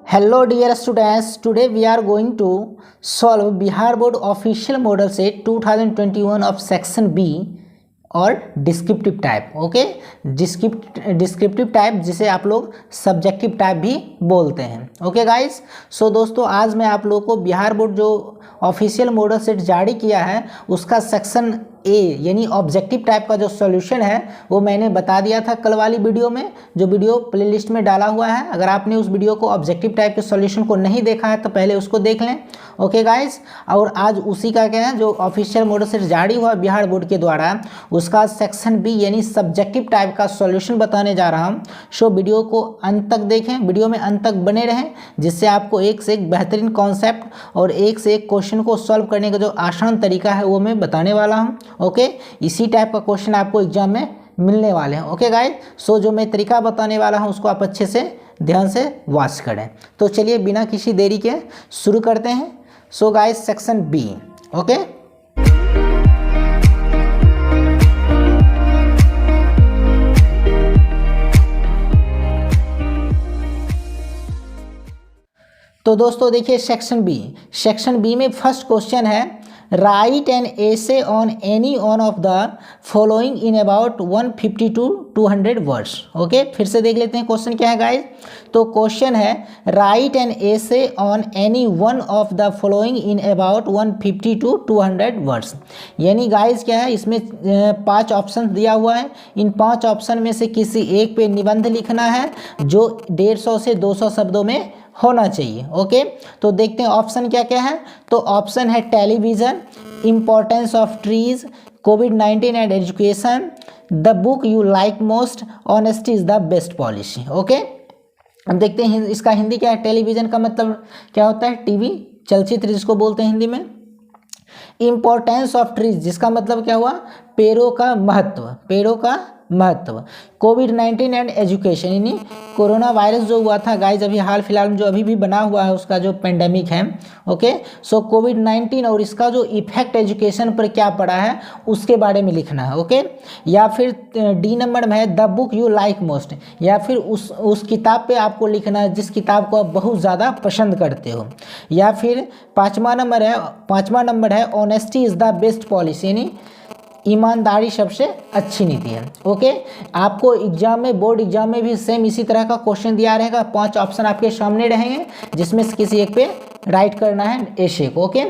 Hello dear students, today we are going to solve Bihar Board Official Model Set 2021 of Section B और descriptive type. Okay, descriptive type जिसे आप लोग subjective type भी बोलते हैं। Okay guys, सो दोस्तों आज मैं आप लोगों को बिहार बोर्ड जो ऑफिशियल मॉडल सेट जारी किया है उसका सेक्शन ए यानी ऑब्जेक्टिव टाइप का जो सॉल्यूशन है वो मैंने बता दिया था कल वाली वीडियो में, जो वीडियो प्लेलिस्ट में डाला हुआ है। अगर आपने उस वीडियो को ऑब्जेक्टिव टाइप के सॉल्यूशन को नहीं देखा है तो पहले उसको देख लें। ओके गाइस, और आज उसी का क्या है जो ऑफिशियल मॉडल सेट जारी हुआ बिहार बोर्ड के द्वारा उसका सेक्शन बी यानी सब्जेक्टिव टाइप का सॉल्यूशन बताने जा रहा हूँ। सो वीडियो को अंत तक देखें, वीडियो में अंत तक बने रहें, जिससे आपको एक से एक बेहतरीन कॉन्सेप्ट और एक से एक क्वेश्चन को सॉल्व करने का जो आसान तरीका है वो मैं बताने वाला हूँ। ओके, इसी टाइप का क्वेश्चन आपको एग्जाम में मिलने वाले हैं। ओके गाइस, सो जो मैं तरीका बताने वाला हूँ उसको आप अच्छे से ध्यान से वॉच करें। तो चलिए बिना किसी देरी के शुरू करते हैं। So guys, section B. Okay, तो दोस्तों देखिए सेक्शन बी में फर्स्ट क्वेश्चन है write an essay on any one of the following in about 150 to 200 words. Okay, फिर से देख लेते हैं क्वेश्चन क्या है गाइस। तो क्वेश्चन है write an essay on any one of the following in about 150 to 200 words. यानी गाइस क्या है, इसमें 5 ऑप्शन दिया हुआ है। इन 5 ऑप्शन में से किसी एक पे निबंध लिखना है जो 150 से 200 शब्दों में होना चाहिए। ओके, तो देखते हैं ऑप्शन क्या क्या है। तो ऑप्शन है television, importance of trees, covid and education, the book you like most, honesty is the best policy. Okay, अब देखते हैं इसका हिंदी क्या है। टेलीविज़न का मतलब क्या होता है, टीवी, चलचित्र जिसको बोलते हैं हिंदी में। इम्पोर्टेंस ऑफ ट्रीज जिसका मतलब क्या हुआ, पेड़ों का महत्व। कोविड-19 एंड एजुकेशन यानी कोरोना वायरस जो हुआ था गाइज अभी हाल फिलहाल में जो अभी भी बना हुआ है उसका जो पेंडेमिक है। ओके, सो कोविड-19 और इसका जो इफेक्ट एजुकेशन पर क्या पड़ा है उसके बारे में लिखना है। ओके, या फिर डी नंबर में है the book you like most, या फिर उस किताब पे आपको लिखना है जिस किताब को आप बहुत ज़्यादा पसंद करते हो। या फिर पाँचवा नंबर है honesty is the best policy यानी ईमानदारी सबसे अच्छी नीति है। ओके, आपको एग्जाम में बोर्ड एग्जाम में भी सेम इसी तरह का क्वेश्चन दिया रहेगा। 5 ऑप्शन आपके सामने रहेंगे जिसमें से किसी एक पे राइट करना है एशे को। ओके,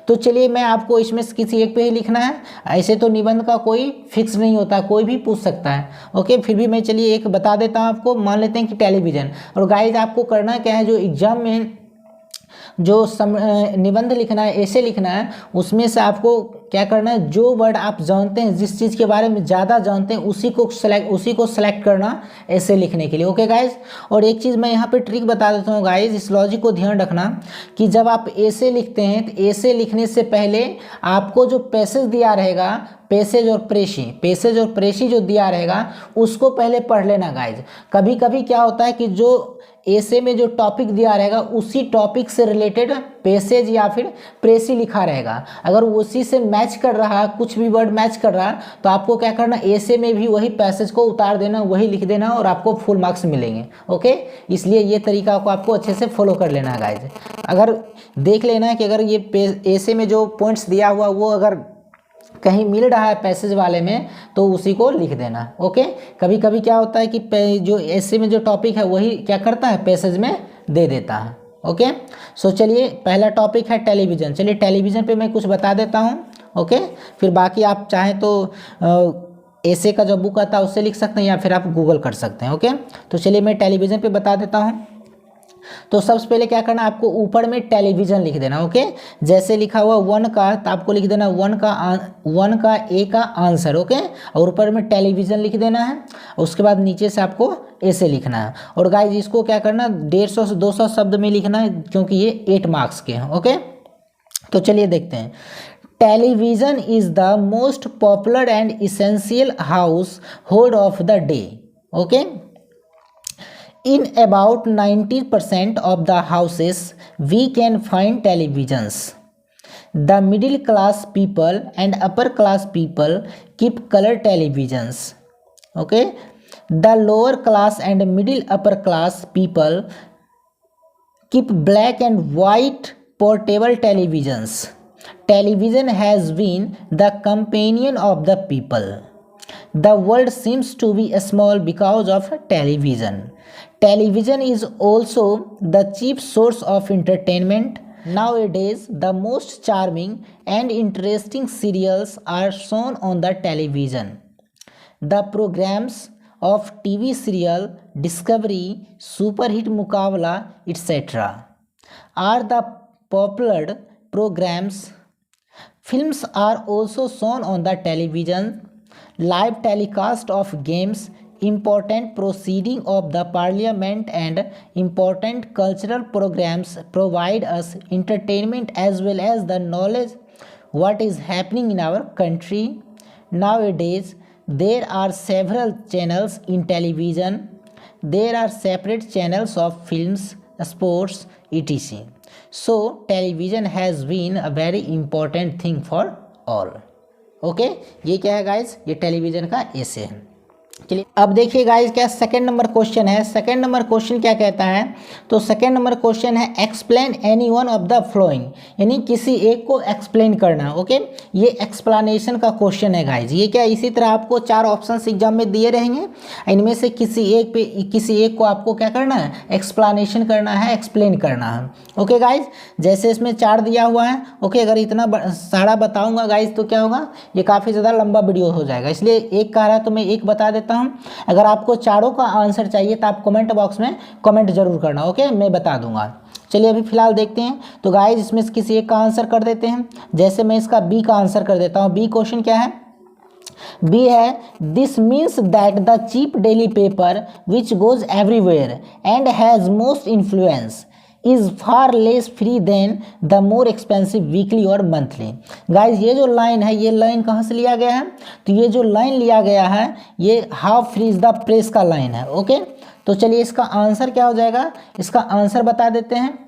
तो चलिए मैं आपको इसमें से किसी एक पे ही लिखना है। ऐसे तो निबंध का कोई फिक्स नहीं होता, कोई भी पूछ सकता है। ओके, फिर भी मैं चलिए एक बता देता हूँ आपको। मान लेते हैं कि टेलीविज़न, और गाइज आपको करना क्या है जो एग्जाम में जो निबंध लिखना है, ऐसे लिखना है, उसमें से आपको क्या करना है जो वर्ड आप जानते हैं, जिस चीज़ के बारे में ज़्यादा जानते हैं उसी को सेलेक्ट करना ऐसे लिखने के लिए। ओके गाइज, और एक चीज़ मैं यहाँ पे ट्रिक बता देता हूँ गाइज, इस लॉजिक को ध्यान रखना कि जब आप ऐसे लिखते हैं तो ऐसे लिखने से पहले आपको जो पैसेज दिया रहेगा, पेसेज और प्रेसी जो दिया रहेगा उसको पहले पढ़ लेना गाइज। कभी कभी क्या होता है कि जो ऐसे में जो टॉपिक दिया रहेगा उसी टॉपिक से रिलेटेड पैसेज या फिर प्रेसी लिखा रहेगा। अगर उसी से मैच कर रहा है, कुछ भी वर्ड मैच कर रहा है, तो आपको क्या करना, ऐसे में भी वही पैसेज को उतार देना, वही लिख देना और आपको फुल मार्क्स मिलेंगे। ओके, इसलिए ये तरीका को आपको अच्छे से फॉलो कर लेना है गाइज। अगर देख लेना है कि अगर ये ऐसे में जो पॉइंट्स दिया हुआ वो अगर कहीं मिल रहा है पैसेज वाले में तो उसी को लिख देना। ओके, कभी कभी क्या होता है कि जो ऐसे में जो टॉपिक है वही क्या करता है पैसेज में दे देता है। ओके, सो चलिए पहला टॉपिक है टेलीविज़न। चलिए टेलीविज़न पे मैं कुछ बता देता हूँ। ओके, फिर बाकी आप चाहें तो ऐसे का जो बुक आता है उससे लिख सकते हैं या फिर आप गूगल कर सकते हैं। ओके, तो चलिए मैं टेलीविज़न पे बता देता हूँ। तो सबसे पहले क्या करना, आपको ऊपर में टेलीविज़न लिख देना। ओके, जैसे लिखा हुआ 1 का तो आपको लिख देना 1 का ए का आंसर। ओके, और ऊपर में टेलीविज़न लिख देना है। उसके बाद नीचे से आपको ऐसे लिखना है। और गाइज इसको क्या करना 150 से 200 शब्द में लिखना है क्योंकि ये 8 मार्क्स के हैं। ओके, तो चलिए देखते हैं। Television is the most popular and essential house hold of the day. Okay, in about 90% of the houses we can find televisions. The middle class people and upper class people keep color televisions. Okay, the lower class and middle upper class people keep black and white portable televisions. Television has been the companion of the people. The world seems to be small because of television. Television is also the chief source of entertainment. Nowadays, the most charming and interesting serials are shown on the television. The programs of TV serial Discovery, Superhit Mukabla, etc. are the popular programs. Films are also shown on the television. Live telecast of games, important proceeding of the parliament and important cultural programs provide us entertainment as well as the knowledge what is happening in our country. Nowadays, there are several channels in television. There are separate channels of films, sports, etc. So television has been a very important thing for all. Okay ये क्या है guys, ये television का ऐसे है। चलिए अब देखिए गाइज क्या सेकंड नंबर क्वेश्चन है। सेकंड नंबर क्वेश्चन क्या कहता है, तो सेकंड नंबर क्वेश्चन है explain any one of the flowing, यानी किसी एक को एक्सप्लेन करना। ओके ये एक्सप्लेनेशन का क्वेश्चन है गाइज। ये क्या, इसी तरह आपको 4 ऑप्शंस एग्जाम में दिए रहेंगे, इनमें से किसी एक को आपको क्या करना है, एक्सप्लेनेशन करना है, एक्सप्लेन करना है। ओके गाइज जैसे इसमें 4 दिया हुआ है। ओके अगर इतना सारा बताऊंगा गाइज तो क्या होगा, ये काफ़ी ज़्यादा लंबा वीडियो हो जाएगा, इसलिए एक कह रहा है तो मैं एक बता देता हूं। अगर आपको चारों का आंसर चाहिए तो आप कमेंट बॉक्स में कमेंट जरूर करना। ओके मैं बता दूंगा। चलिए अभी फिलहाल देखते हैं। तो गाइज इसमें से किसी एक का आंसर कर देते हैं। जैसे मैं इसका बी का आंसर कर देता हूं। बी क्वेश्चन क्या है, बी है this means that the cheap daily paper which goes everywhere and has most influence is far less free than the more expensive weekly और मंथली। गाइज ये जो लाइन है, ये लाइन कहाँ से लिया गया है, तो ये जो लाइन लिया गया है ये half free is the press का लाइन है। ओके तो चलिए इसका आंसर क्या हो जाएगा, इसका आंसर बता देते हैं।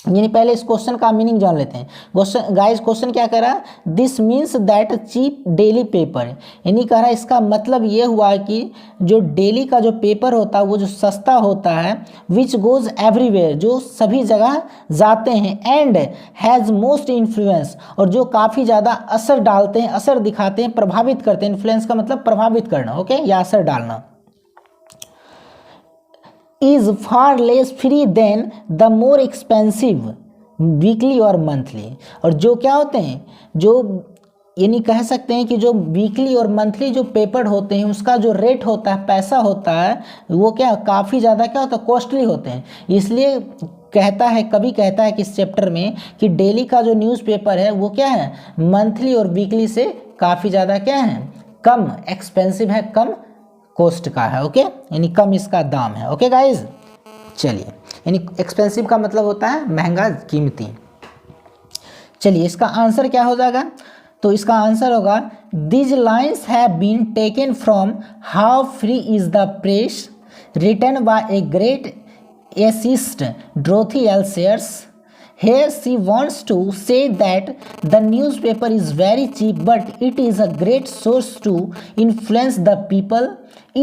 यानी पहले इस क्वेश्चन का मीनिंग जान लेते हैं। क्वेश्चन गाइस क्वेश्चन क्या कह रहा है, this means that cheap daily paper, यानी कह रहा है इसका मतलब ये हुआ कि जो डेली का जो पेपर होता है वो जो सस्ता होता है, विच गोज एवरीवेयर जो सभी जगह जाते हैं, एंड हैज़ मोस्ट इन्फ्लुएंस और जो काफ़ी ज़्यादा असर डालते हैं, असर दिखाते हैं, प्रभावित करते हैं। इन्फ्लुएंस का मतलब प्रभावित करना, ओके या असर डालना। Is far less free than the more expensive weekly और मंथली, और जो क्या होते हैं, जो यानी कह सकते हैं कि जो वीकली और मंथली जो पेपर होते हैं उसका जो रेट होता है, पैसा होता है, वो क्या काफ़ी ज़्यादा क्या होता है, कॉस्टली होते हैं। इसलिए कहता है, कभी कहता है कि इस चैप्टर में कि डेली का जो न्यूज़पेपर है वो क्या है, मंथली और वीकली से काफ़ी ज़्यादा क्या है, कम एक्सपेंसिव है, कम कॉस्ट का है। ओके यानी कम इसका दाम है। ओके गाइज चलिए, यानी एक्सपेंसिव का मतलब होता है महंगा, कीमती। चलिए इसका आंसर क्या हो जाएगा, तो इसका आंसर होगा these lines have been taken from how free is the press written by a great essayist Dorothy L Sayers. Here she wants to say that the newspaper is very cheap, but it is a great source to influence the people.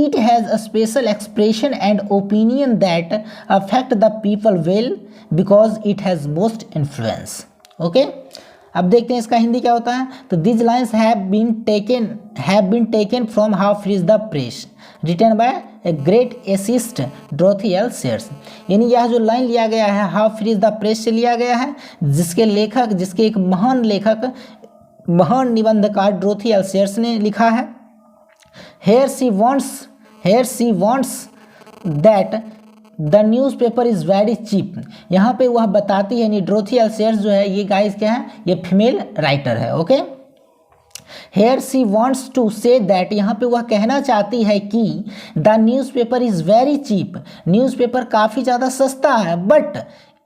It has a special expression and opinion that affect the people well because it has most influence. Okay? अब देखते हैं इसका हिंदी क्या होता है। तो these lines have been taken from How Free is the Press, written by a great essayist Dorothy L shares. यानी यह जो लाइन लिया गया है how free is the press से लिया गया है, जिसके एक महान लेखक, महान निबंधकार डोरोथी एल सेयर्स ने लिखा है। Here she wants that the newspaper is very cheap. यहाँ पे वह बताती है, यानी डोरोथी एल सेयर्स जो है ये गाइस क्या है, ये फीमेल राइटर है। Okay here she wants to say that, यहाँ पे वह कहना चाहती है कि the newspaper is very cheap, newspaper काफ़ी ज़्यादा सस्ता है, but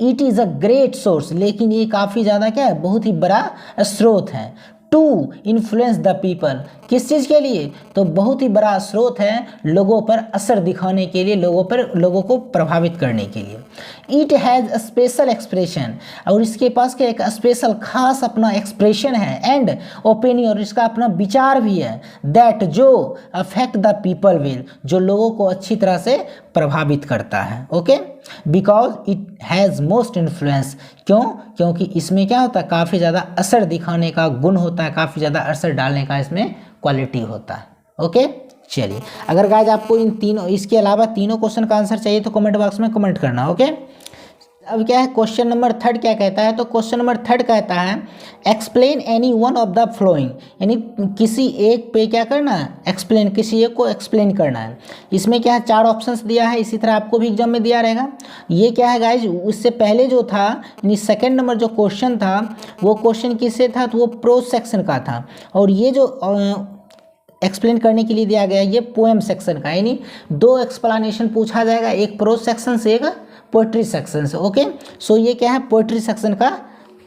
it is a great source, लेकिन ये काफ़ी ज़्यादा क्या है, बहुत ही बड़ा स्रोत है, टू इन्फ्लुएंस द पीपल, किस चीज़ के लिए, तो बहुत ही बड़ा स्रोत है लोगों पर असर दिखाने के लिए, लोगों को प्रभावित करने के लिए। It has a special expression, और इसके पास क्या एक स्पेशल खास अपना एक्सप्रेशन है, एंड ओपिनियन, और इसका अपना विचार भी है, दैट जो अफेक्ट द पीपल विल, जो लोगों को अच्छी तरह से प्रभावित करता है। Okay because it has most influence. क्यों? क्योंकि इसमें क्या होता है, काफ़ी ज़्यादा असर दिखाने का गुण होता है, काफ़ी ज़्यादा असर डालने का इसमें क्वालिटी होता है। ओके, चलिए, अगर गाइज आपको इन तीनों, इसके अलावा तीनों क्वेश्चन का आंसर चाहिए तो कमेंट बॉक्स में कमेंट करना। ओके, अब क्या है, क्वेश्चन नंबर 3 क्या कहता है, तो क्वेश्चन नंबर 3 कहता है explain any one of the flowing, यानी किसी एक पे क्या करना है, एक्सप्लेन, किसी एक को एक्सप्लेन करना है। इसमें क्या है, 4 ऑप्शंस दिया है, इसी तरह आपको भी एग्जाम में दिया रहेगा। ये क्या है गाइज, उससे पहले जो था, यानी सेकंड नंबर जो क्वेश्चन था वो क्वेश्चन किससे था, तो वो प्रोज सेक्शन का था, और ये जो एक्सप्लेन करने के लिए दिया गया ये पोएम सेक्शन का, यानी 2 एक्सप्लेनेशन पूछा जाएगा, एक प्रोज सेक्शन से, एक पोएट्री सेक्शन से। ओके, सो ये क्या है, पोएट्री सेक्शन का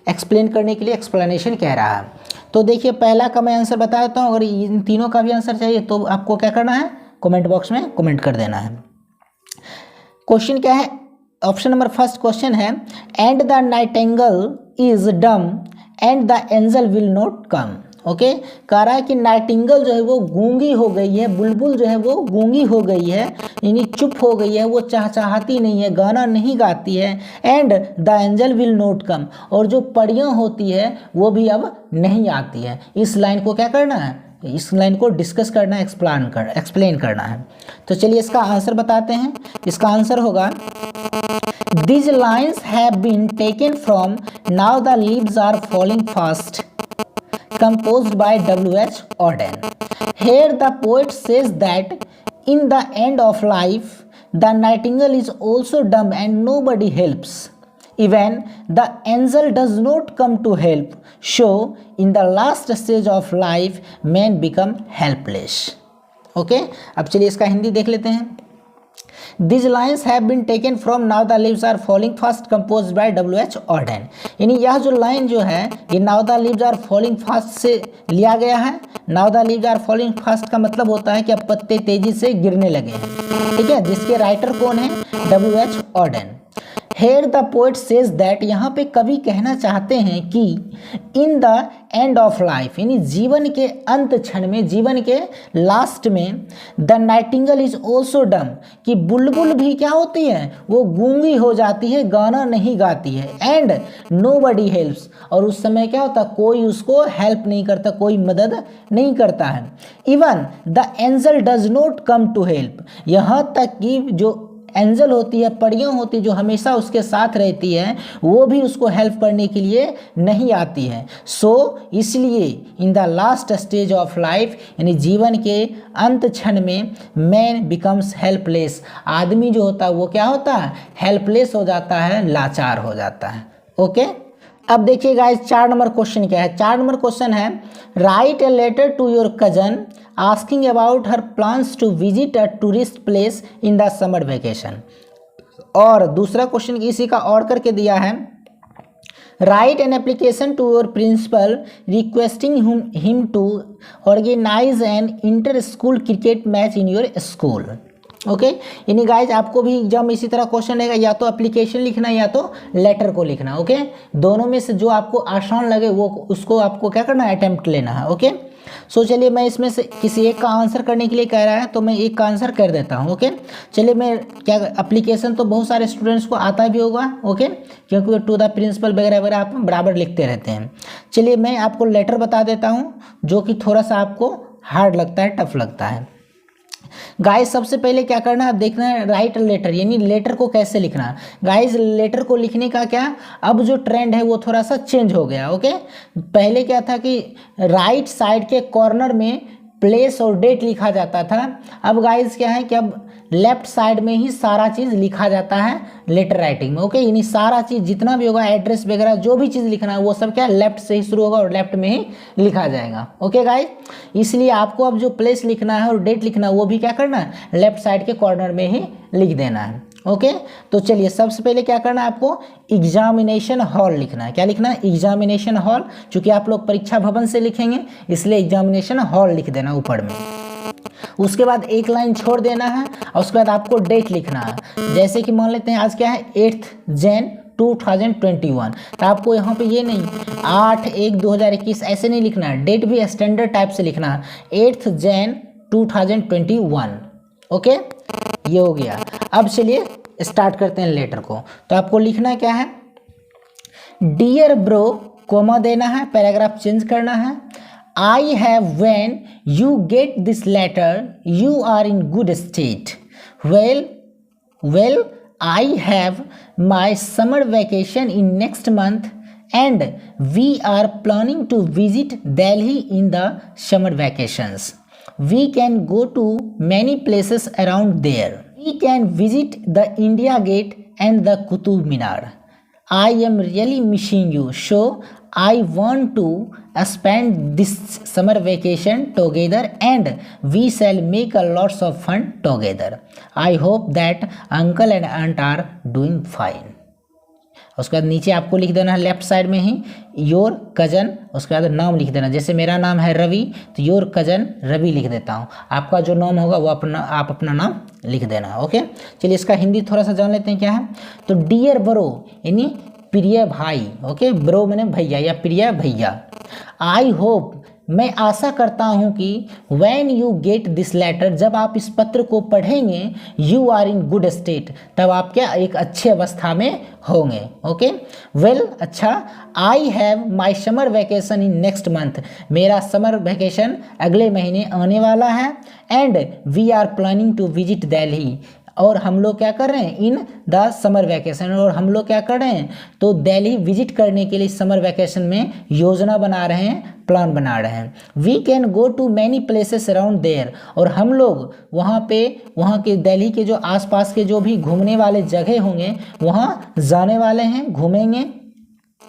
एक्सप्लेन करने के लिए एक्सप्लेनेशन कह रहा है। तो देखिए, पहला का मैं आंसर बता देता हूँ, अगर इन तीनों का भी आंसर चाहिए तो आपको क्या करना है, कमेंट बॉक्स में कमेंट कर देना है। क्वेश्चन क्या है, ऑप्शन नंबर फर्स्ट क्वेश्चन है and the Nightingale is dumb and the angel will not come. Okay, कह रहा है कि नाइटिंगेल जो है वो गूंगी हो गई है, बुलबुल जो है वो गूंगी हो गई है, यानी चुप हो गई है, वो चहचहाती नहीं है, गाना नहीं गाती है। And the angel will not come, और जो परियां होती है वो भी अब नहीं आती है। इस लाइन को क्या करना है, इस लाइन को डिस्कस करना है, एक्सप्लेन करना है। तो चलिए इसका आंसर बताते हैं। इसका आंसर होगा These lines have been taken from Now the Leaves Are Falling Fast, composed by W.H. Auden. Here the poet says that in the end of life, the nightingale is also dumb and nobody helps. Even the angel does not come to help. So, in the last stage of life, men become helpless. Okay? अब चलिए इसका हिंदी देख लेते हैं। These lines have been taken from Now the Leaves Are Falling Fast, composed by W.H. Auden. यानी यह जो line जो है ये Now the Leaves Are Falling Fast से लिया गया है। Now the Leaves Are Falling Fast का मतलब होता है कि अब पत्ते तेजी से गिरने लगे हैं, ठीक है, जिसके राइटर कौन है, W.H. Auden. Here the poet says that, यहाँ पे कवि कहना चाहते हैं कि in the end of life, यानी जीवन के अंत क्षण में, जीवन के लास्ट में, the nightingale is also dumb, कि बुलबुल भी क्या होती है, वो गूंगी हो जाती है, गाना नहीं गाती है। and nobody helps, और उस समय क्या होता, कोई उसको हेल्प नहीं करता, कोई मदद नहीं करता है। even the angel does not come to help, यहाँ तक कि जो एंजल होती है, परियां होती है, जो हमेशा उसके साथ रहती है, वो भी उसको हेल्प करने के लिए नहीं आती है। सो इसलिए in the last stage of life, यानी जीवन के अंत क्षण में, मैन बिकम्स हेल्पलेस, आदमी जो होता है वो क्या होता है, हेल्पलेस हो जाता है, लाचार हो जाता है। ओके, अब देखिए गाइस 4 नंबर क्वेश्चन क्या है। 4 नंबर क्वेश्चन है write a letter to your cousin asking about her plans to visit a tourist place in the summer vacation. और दूसरा क्वेश्चन इसी का और करके दिया है write an application to your principal requesting him to organise an inter school cricket match in your school. Okay, यानी guys आपको भी एग्जाम इसी तरह क्वेश्चन रहेगा, या तो एप्लीकेशन लिखना या तो लेटर को लिखना। ओके, दोनों में से जो आपको आसान लगे वो उसको आपको क्या करना है, अटेम्प्ट लेना है। ओके, सो चलिए मैं इसमें से किसी एक का आंसर करने के लिए कह रहा है तो मैं एक का आंसर कर देता हूँ। ओके, चलिए मैं क्या, एप्लीकेशन तो बहुत सारे स्टूडेंट्स को आता भी होगा। ओके, क्योंकि वो टू द प्रिंसिपल वगैरह वगैरह आप बराबर लिखते रहते हैं। चलिए मैं आपको लेटर बता देता हूँ जो कि थोड़ा सा आपको हार्ड लगता है, टफ लगता है। गाइस सबसे पहले क्या करना है, देखना है राइट लेटर, यानी लेटर को कैसे लिखना है। गाइस लेटर को लिखने का क्या, अब जो ट्रेंड है वो थोड़ा सा चेंज हो गया। ओके, पहले क्या था कि राइट साइड के कॉर्नर में प्लेस और डेट लिखा जाता था। अब गाइस क्या है कि अब लेफ्ट साइड में ही सारा चीज़ लिखा जाता है लेटर राइटिंग में। ओके, यानी सारा चीज़ जितना भी होगा, एड्रेस वगैरह जो भी चीज़ लिखना है वो सब क्या लेफ्ट से ही शुरू होगा और लेफ्ट में ही लिखा जाएगा। ओके गाइस, इसलिए आपको अब जो प्लेस लिखना है और डेट लिखना है वो भी क्या करना है, लेफ्ट साइड के कॉर्नर में ही लिख देना है। ओके, तो चलिए सबसे पहले क्या करना है, आपको एग्जामिनेशन हॉल लिखना है। क्या लिखना है, एग्जामिनेशन हॉल। चूंकि आप लोग परीक्षा भवन से लिखेंगे इसलिए एग्जामिनेशन हॉल लिख देना ऊपर में। उसके बाद एक लाइन छोड़ देना है और उसके बाद आपको डेट लिखना है। जैसे कि मान लेते हैं आज क्या है, 8 जैन 2021, तो आपको यहाँ पे ये नहीं 8/1/2021 ऐसे नहीं लिखना है, डेट भी स्टैंडर्ड टाइप से लिखना है, 8 जैन 2021। ओके, ये हो गया। अब चलिए स्टार्ट करते हैं लेटर को। तो आपको लिखना क्या है, डियर ब्रो, कोमा देना है, पैराग्राफ चेंज करना है। I have when you get this letter you are in good state. Well I have my summer vacation in next month and we are planning to visit Delhi in the summer vacations. We can go to many places around there. We can visit the India Gate and the Qutub Minar. I am really missing you, so I want to spend this summer vacation together and we shall make a lots of fun together. I hope that uncle and aunt are doing fine. उसके बाद नीचे आपको लिख देना है left side में ही your cousin, उसके बाद नाम लिख देना। जैसे मेरा नाम है रवि तो योर कजन रवि लिख देता हूँ। आपका जो नाम होगा वो आप अपना नाम लिख देना। ओके, चलिए इसका हिंदी थोड़ा सा जान लेते हैं क्या है। तो डियर ब्रो यानी प्रिय भाई, ओके, ब्रो मैंने भैया या प्रिय भैया। आई होप मैं आशा करता हूँ कि when you get this letter, जब आप इस पत्र को पढ़ेंगे, you are in good state, तब आप क्या एक अच्छे अवस्था में होंगे। ओके, वेल अच्छा, I have my summer vacation in next month, मेरा समर वेकेशन अगले महीने आने वाला है। And we are planning to visit Delhi, और हम लोग क्या कर रहे हैं इन द समर वैकेशन, और हम लोग क्या कर रहे हैं तो दिल्ली विजिट करने के लिए समर वैकेशन में योजना बना रहे हैं, प्लान बना रहे हैं। We can go to many places around there, और हम लोग वहाँ के दिल्ली के जो आसपास के जो भी घूमने वाले जगह होंगे वहाँ जाने वाले हैं,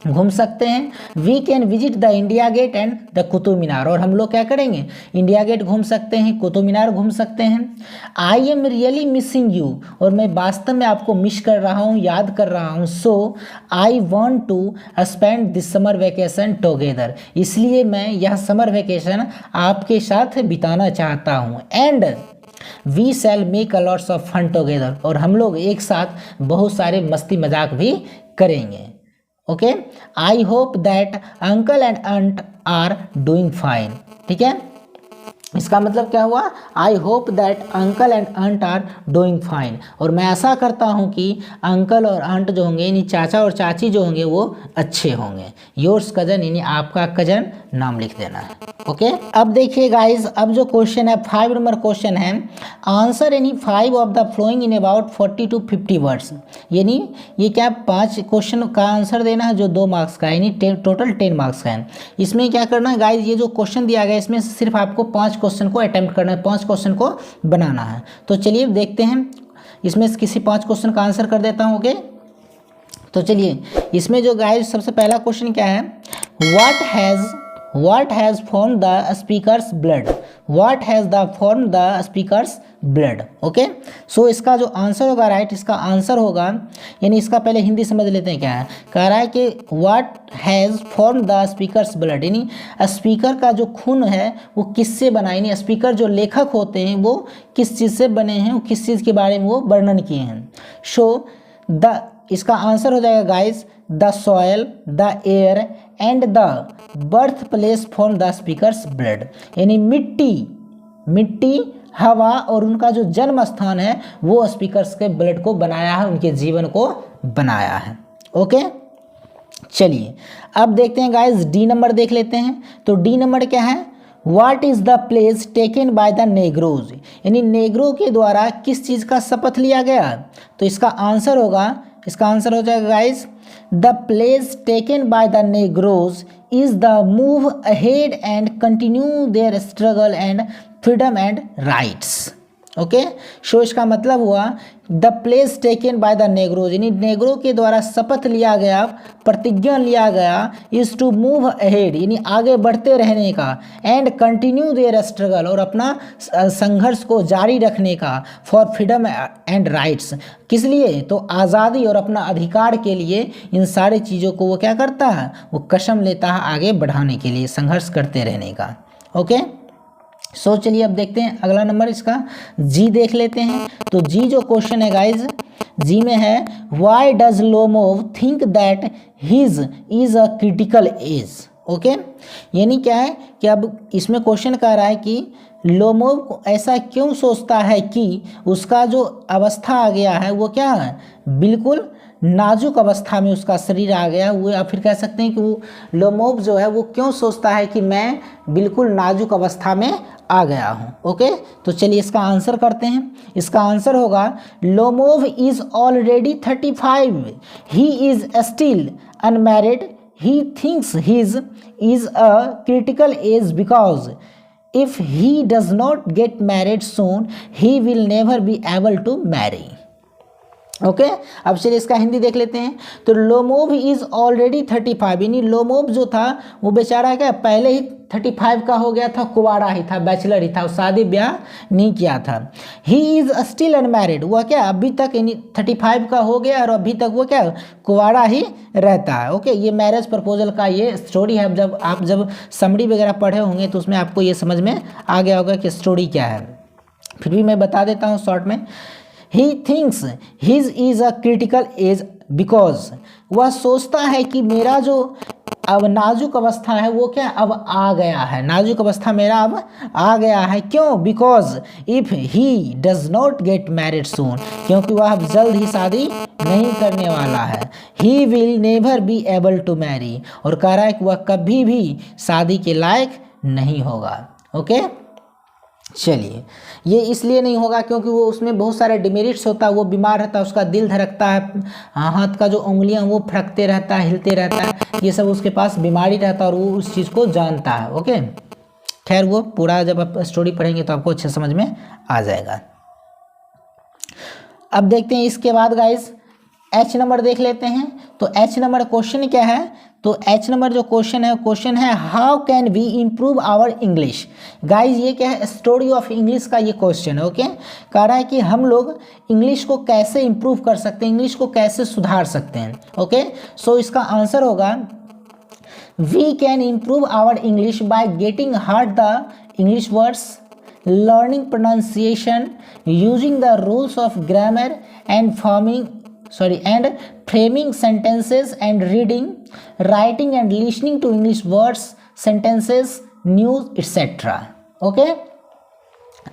घूम सकते हैं। We can visit the India Gate and the Qutub Minar, और हम लोग क्या करेंगे इंडिया गेट घूम सकते हैं, कुतुब मीनार घूम सकते हैं। I am really missing you, और मैं वास्तव में आपको मिस कर रहा हूँ, याद कर रहा हूँ। So I want to spend this summer vacation together, इसलिए मैं यह समर वेकेशन आपके साथ बिताना चाहता हूँ। And we shall make a lots of fun together, और हम लोग एक साथ बहुत सारे मस्ती मजाक भी करेंगे। Okay, I hope that uncle and aunt are doing fine. ठीक है, इसका मतलब क्या हुआ, I hope that uncle and aunt are doing fine, और मैं आशा करता हूँ कि अंकल और आंट जो होंगे यानी चाचा और चाची जो होंगे वो अच्छे होंगे। योर्स कजन यानी आपका कजन नाम लिख देना है। ओके, अब देखिए गाइज, अब जो क्वेश्चन है 5 नंबर क्वेश्चन है, आंसर यानी 5 of the following in about 40 to 50 words, यानी ये क्या 5 क्वेश्चन का आंसर देना है जो 2 मार्क्स का है, यानी टोटल 10 मार्क्स का है। इसमें क्या करना है गाइज, ये जो क्वेश्चन दिया गया इसमें सिर्फ आपको 5 क्वेश्चन को अटेम्प्ट करना है, 5 क्वेश्चन को बनाना है। तो चलिए देखते हैं, इसमें किसी 5 क्वेश्चन का आंसर कर देता हूँ। ओके, तो चलिए इसमें जो गाइस सबसे पहला क्वेश्चन क्या है, what has formed the speaker's blood, what has formed the speaker's blood। Okay, so इसका जो आंसर होगा राइट, इसका आंसर होगा, यानी इसका पहले हिंदी समझ लेते हैं क्या है। कह रहा है कि what has formed the speaker's blood, यानी स्पीकर का जो खून है वो किससे बना, यानी स्पीकर जो लेखक होते हैं वो किस चीज़ से बने हैं, वो किस चीज़ के बारे में वो वर्णन किए हैं। सो इसका आंसर हो जाएगा guys, the soil, the air and the birth place for the speakers blood, यानी मिट्टी, हवा और उनका जो जन्म स्थान है वो स्पीकर्स के ब्लड को बनाया है, उनके जीवन को बनाया है। ओके, चलिए अब देखते हैं गाइस, डी नंबर देख लेते हैं। तो डी नंबर क्या है, what is the place taken by the negroes, यानी नेग्रो के द्वारा किस चीज़ का शपथ लिया गया। तो इसका आंसर हो जाएगा guys, the place taken by the negroes is the move ahead and continue their struggle and freedom and rights. Okay, so इसका मतलब हुआ the place taken by the negroes, यानी नेग्रो के द्वारा शपथ लिया गया, प्रतिज्ञा लिया गया, इज टू मूव अहेड यानी आगे बढ़ते रहने का, एंड कंटिन्यू देयर स्ट्रगल और अपना संघर्ष को जारी रखने का, फॉर फ्रीडम एंड राइट्स, किस लिए तो आज़ादी और अपना अधिकार के लिए। इन सारी चीज़ों को वो क्या करता है, वो कसम लेता है आगे बढ़ाने के लिए, संघर्ष करते रहने का। ओके, सो चलिए अब देखते हैं अगला नंबर, इसका जी देख लेते हैं। तो जी जो क्वेश्चन है गाइज, जी में है, why does Lomov think that his is a critical age. Okay, यानी क्या है कि अब इसमें क्वेश्चन कह रहा है कि लोमोव को ऐसा क्यों सोचता है कि उसका जो अवस्था आ गया है वो क्या है, बिल्कुल नाजुक अवस्था में उसका शरीर आ गया। वो या फिर कह सकते हैं कि वो लोमोव जो है वो क्यों सोचता है कि मैं बिल्कुल नाजुक अवस्था में आ गया हूँ। ओके, तो चलिए इसका आंसर करते हैं। इसका आंसर होगा Lomov is already 35, he is still unmarried, he thinks his is a critical age because if he does not get married soon he will never be able to marry। Okay, अब चलिए इसका हिंदी देख लेते हैं। तो Lomov is already 35, यानी Lomov जो था वो बेचारा क्या पहले ही 35 का हो गया था, कुंवारा ही था, बैचलर ही था, शादी ब्याह नहीं किया था। ही इज स्टिल अनमैरिड, वह क्या अभी तक यानी 35 का हो गया और अभी तक वो क्या कुंवारा ही रहता है। ओके, ये मैरिज प्रपोजल का ये स्टोरी है। जब आप समरी वगैरह पढ़े होंगे तो उसमें आपको ये समझ में आ गया होगा कि स्टोरी क्या है, फिर भी मैं बता देता हूँ शॉर्ट में। He thinks his is a critical age because वह सोचता है कि मेरा जो अब नाजुक अवस्था है वो क्या अब आ गया है, नाजुक अवस्था मेरा अब आ गया है। क्यों? Because if he does not get married soon, क्योंकि वह अब जल्द ही शादी नहीं करने वाला है। He will never be able to marry, और कह रहा है कि वह कभी भी शादी के लायक नहीं होगा। ओके, चलिए ये इसलिए नहीं होगा क्योंकि वो उसमें बहुत सारे डिमेरिट्स होता है, वो बीमार रहता है, उसका दिल धड़कता है, हाथ का जो उंगलियां वो फड़कते रहता है, हिलते रहता है, ये सब उसके पास बीमारी रहता है और वो उस चीज़ को जानता है। ओके, खैर वो पूरा जब आप स्टोरी पढ़ेंगे तो आपको अच्छे समझ में आ जाएगा। अब देखते हैं इसके बाद गाइस एच नंबर देख लेते हैं। तो एच नंबर क्वेश्चन क्या है? तो एच नंबर जो क्वेश्चन है how can we improve our English. Guys ये क्या है, स्टोरी ऑफ इंग्लिश का ये क्वेश्चन है। ओके, कह रहा है कि हम लोग इंग्लिश को कैसे इम्प्रूव कर सकते हैं, इंग्लिश को कैसे सुधार सकते हैं। ओके, सो इसका आंसर होगा we can improve our English by getting hard the English words, learning pronunciation, using the rules of grammar and framing sentences and reading, writing and listening to English words, sentences, news, etc. Okay,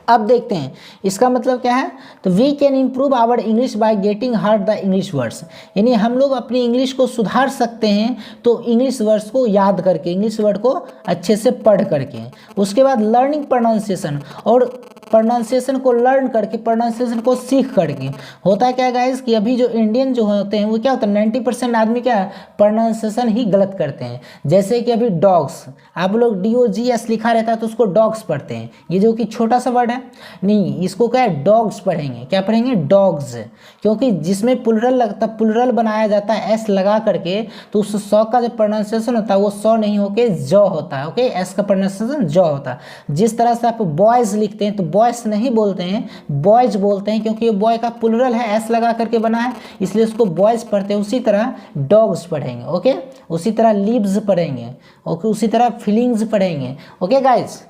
अब देखते हैं इसका मतलब क्या है। तो we can improve our English by getting hard the English words, यानी हम लोग अपनी इंग्लिश को सुधार सकते हैं तो इंग्लिश वर्ड्स को याद करके, इंग्लिश वर्ड को अच्छे से पढ़ करके। उसके बाद लर्निंग प्रोनाउंसिएशन, और प्रोनाउंसिएशन को लर्न करके, प्रोनाउंसिएशन को सीख करके। होता है क्या गाइस कि अभी जो इंडियन जो होते हैं वो क्या होता है 90% आदमी क्या प्रोनाउंसिएशन ही गलत करते हैं। जैसे कि अभी डॉग्स, आप लोग DOGS लिखा रहता है तो उसको डॉग्स पढ़ते हैं, ये जो कि छोटा सा वर्ड है, नहीं इसको क्या है डॉग्स पढ़ेंगे। क्या पढ़ेंगे? डॉग्स, क्योंकि जिसमें प्लुरल लगता, प्लुरल बनाया जाता है एस लगा करके, तो उस सौ का जो प्रोनाउंसिएशन होता है वो सौ नहीं होके जॉ होता है। ओके, एस का प्रोनाउंसिएशन जॉ होता है। जिस तरह से आप बॉयज लिखते हैं तो बॉयज नहीं बोलते हैं, बॉयज बोलते हैं, क्योंकि ये बॉय का प्लुरल है, एस लगा करके बना है, इसलिए उसको बॉयज पढ़ते हैं। उसी तरह डॉग्स पढ़ेंगे। ओके, उसी तरह लीव्स पढ़ेंगे। ओके, उसी तरह फीलिंग्स पढ़ेंगे। ओके गाइस,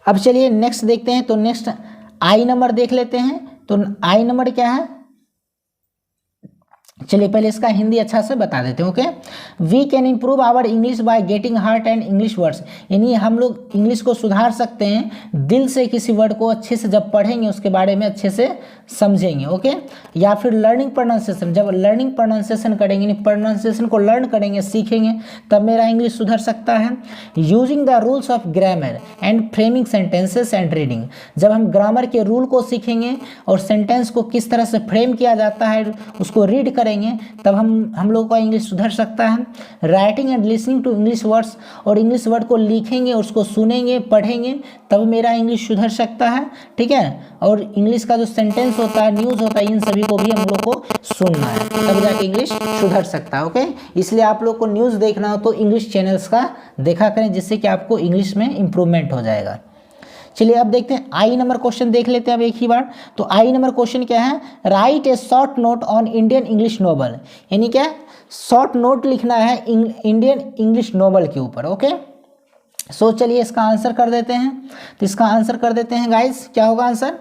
अब चलिए नेक्स्ट देखते हैं। तो नेक्स्ट आई नंबर देख लेते हैं। तो आई नंबर क्या है, चलिए पहले इसका हिंदी अच्छा से बता देते हैं। Okay, we can improve our English by getting heart and English words, यानी हम लोग इंग्लिश को सुधार सकते हैं दिल से, किसी वर्ड को अच्छे से जब पढ़ेंगे उसके बारे में अच्छे से समझेंगे। ओके, या फिर लर्निंग प्रोनाउंसिएशन, जब लर्निंग प्रोनाउंसिएशन करेंगे, यानी प्रोनाउंसिएशन को लर्न करेंगे, सीखेंगे, तब मेरा इंग्लिश सुधर सकता है। Using the rules of grammar and framing sentences and reading, जब हम ग्रामर के रूल को सीखेंगे और सेंटेंस को किस तरह से फ्रेम किया जाता है उसको रीड करेंगे, तब हम लोगों का इंग्लिश सुधर सकता है। Writing and listening to English words, और इंग्लिश वर्ड को लिखेंगे, उसको सुनेंगे, पढ़ेंगे, तब मेरा इंग्लिश सुधर सकता है। ठीक है, और इंग्लिश का जो सेंटेंस होता है, न्यूज़ होता है, इन सभी को भी हम लोग को सुनना है, तब जाके इंग्लिश सुधर सकता है। ओके, इसलिए आप लोग को न्यूज़ देखना हो तो इंग्लिश चैनल्स का देखा करें, जिससे कि आपको इंग्लिश में इंप्रूवमेंट हो जाएगा। चलिए अब देखते हैं आई नंबर क्वेश्चन देख लेते हैं अब एक ही बार। तो आई नंबर क्वेश्चन क्या है, write A short note on Indian English novel, यानी क्या शॉर्ट नोट लिखना है इंडियन इंग्लिश नोवेल के ऊपर। ओके, सो चलिए इसका आंसर कर देते हैं। तो इसका आंसर कर देते हैं गाइस, क्या होगा answer,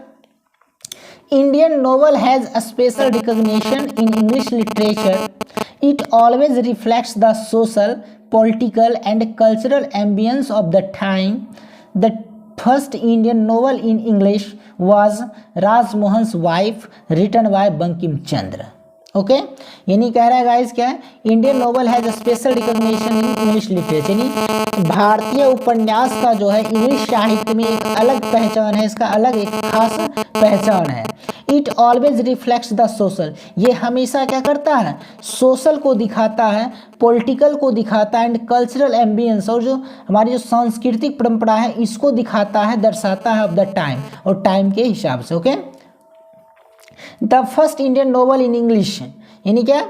Indian novel has a special recognition in English literature, it always reflects the social, political and cultural ambience of the time, the first Indian novel in English was Rajmohan's wife written by Bankim Chandra. Okay, यानी कह रहा है guys क्या है, Indian novel has special recognition in English literature, यानी भारतीय उपन्यास का जो है इंग्लिश साहित्य में एक अलग पहचान है, इसका अलग एक खास पहचान है। It always reflects the social, ये हमेशा क्या करता है, सोशल को दिखाता है, पॉलिटिकल को दिखाता है, एंड कल्चरल एम्बियंस, और जो हमारी जो सांस्कृतिक परंपरा है इसको दिखाता है, दर्शाता है ऑफ द टाइम, और टाइम के हिसाब से। Okay, the first Indian novel in English, यानी क्या,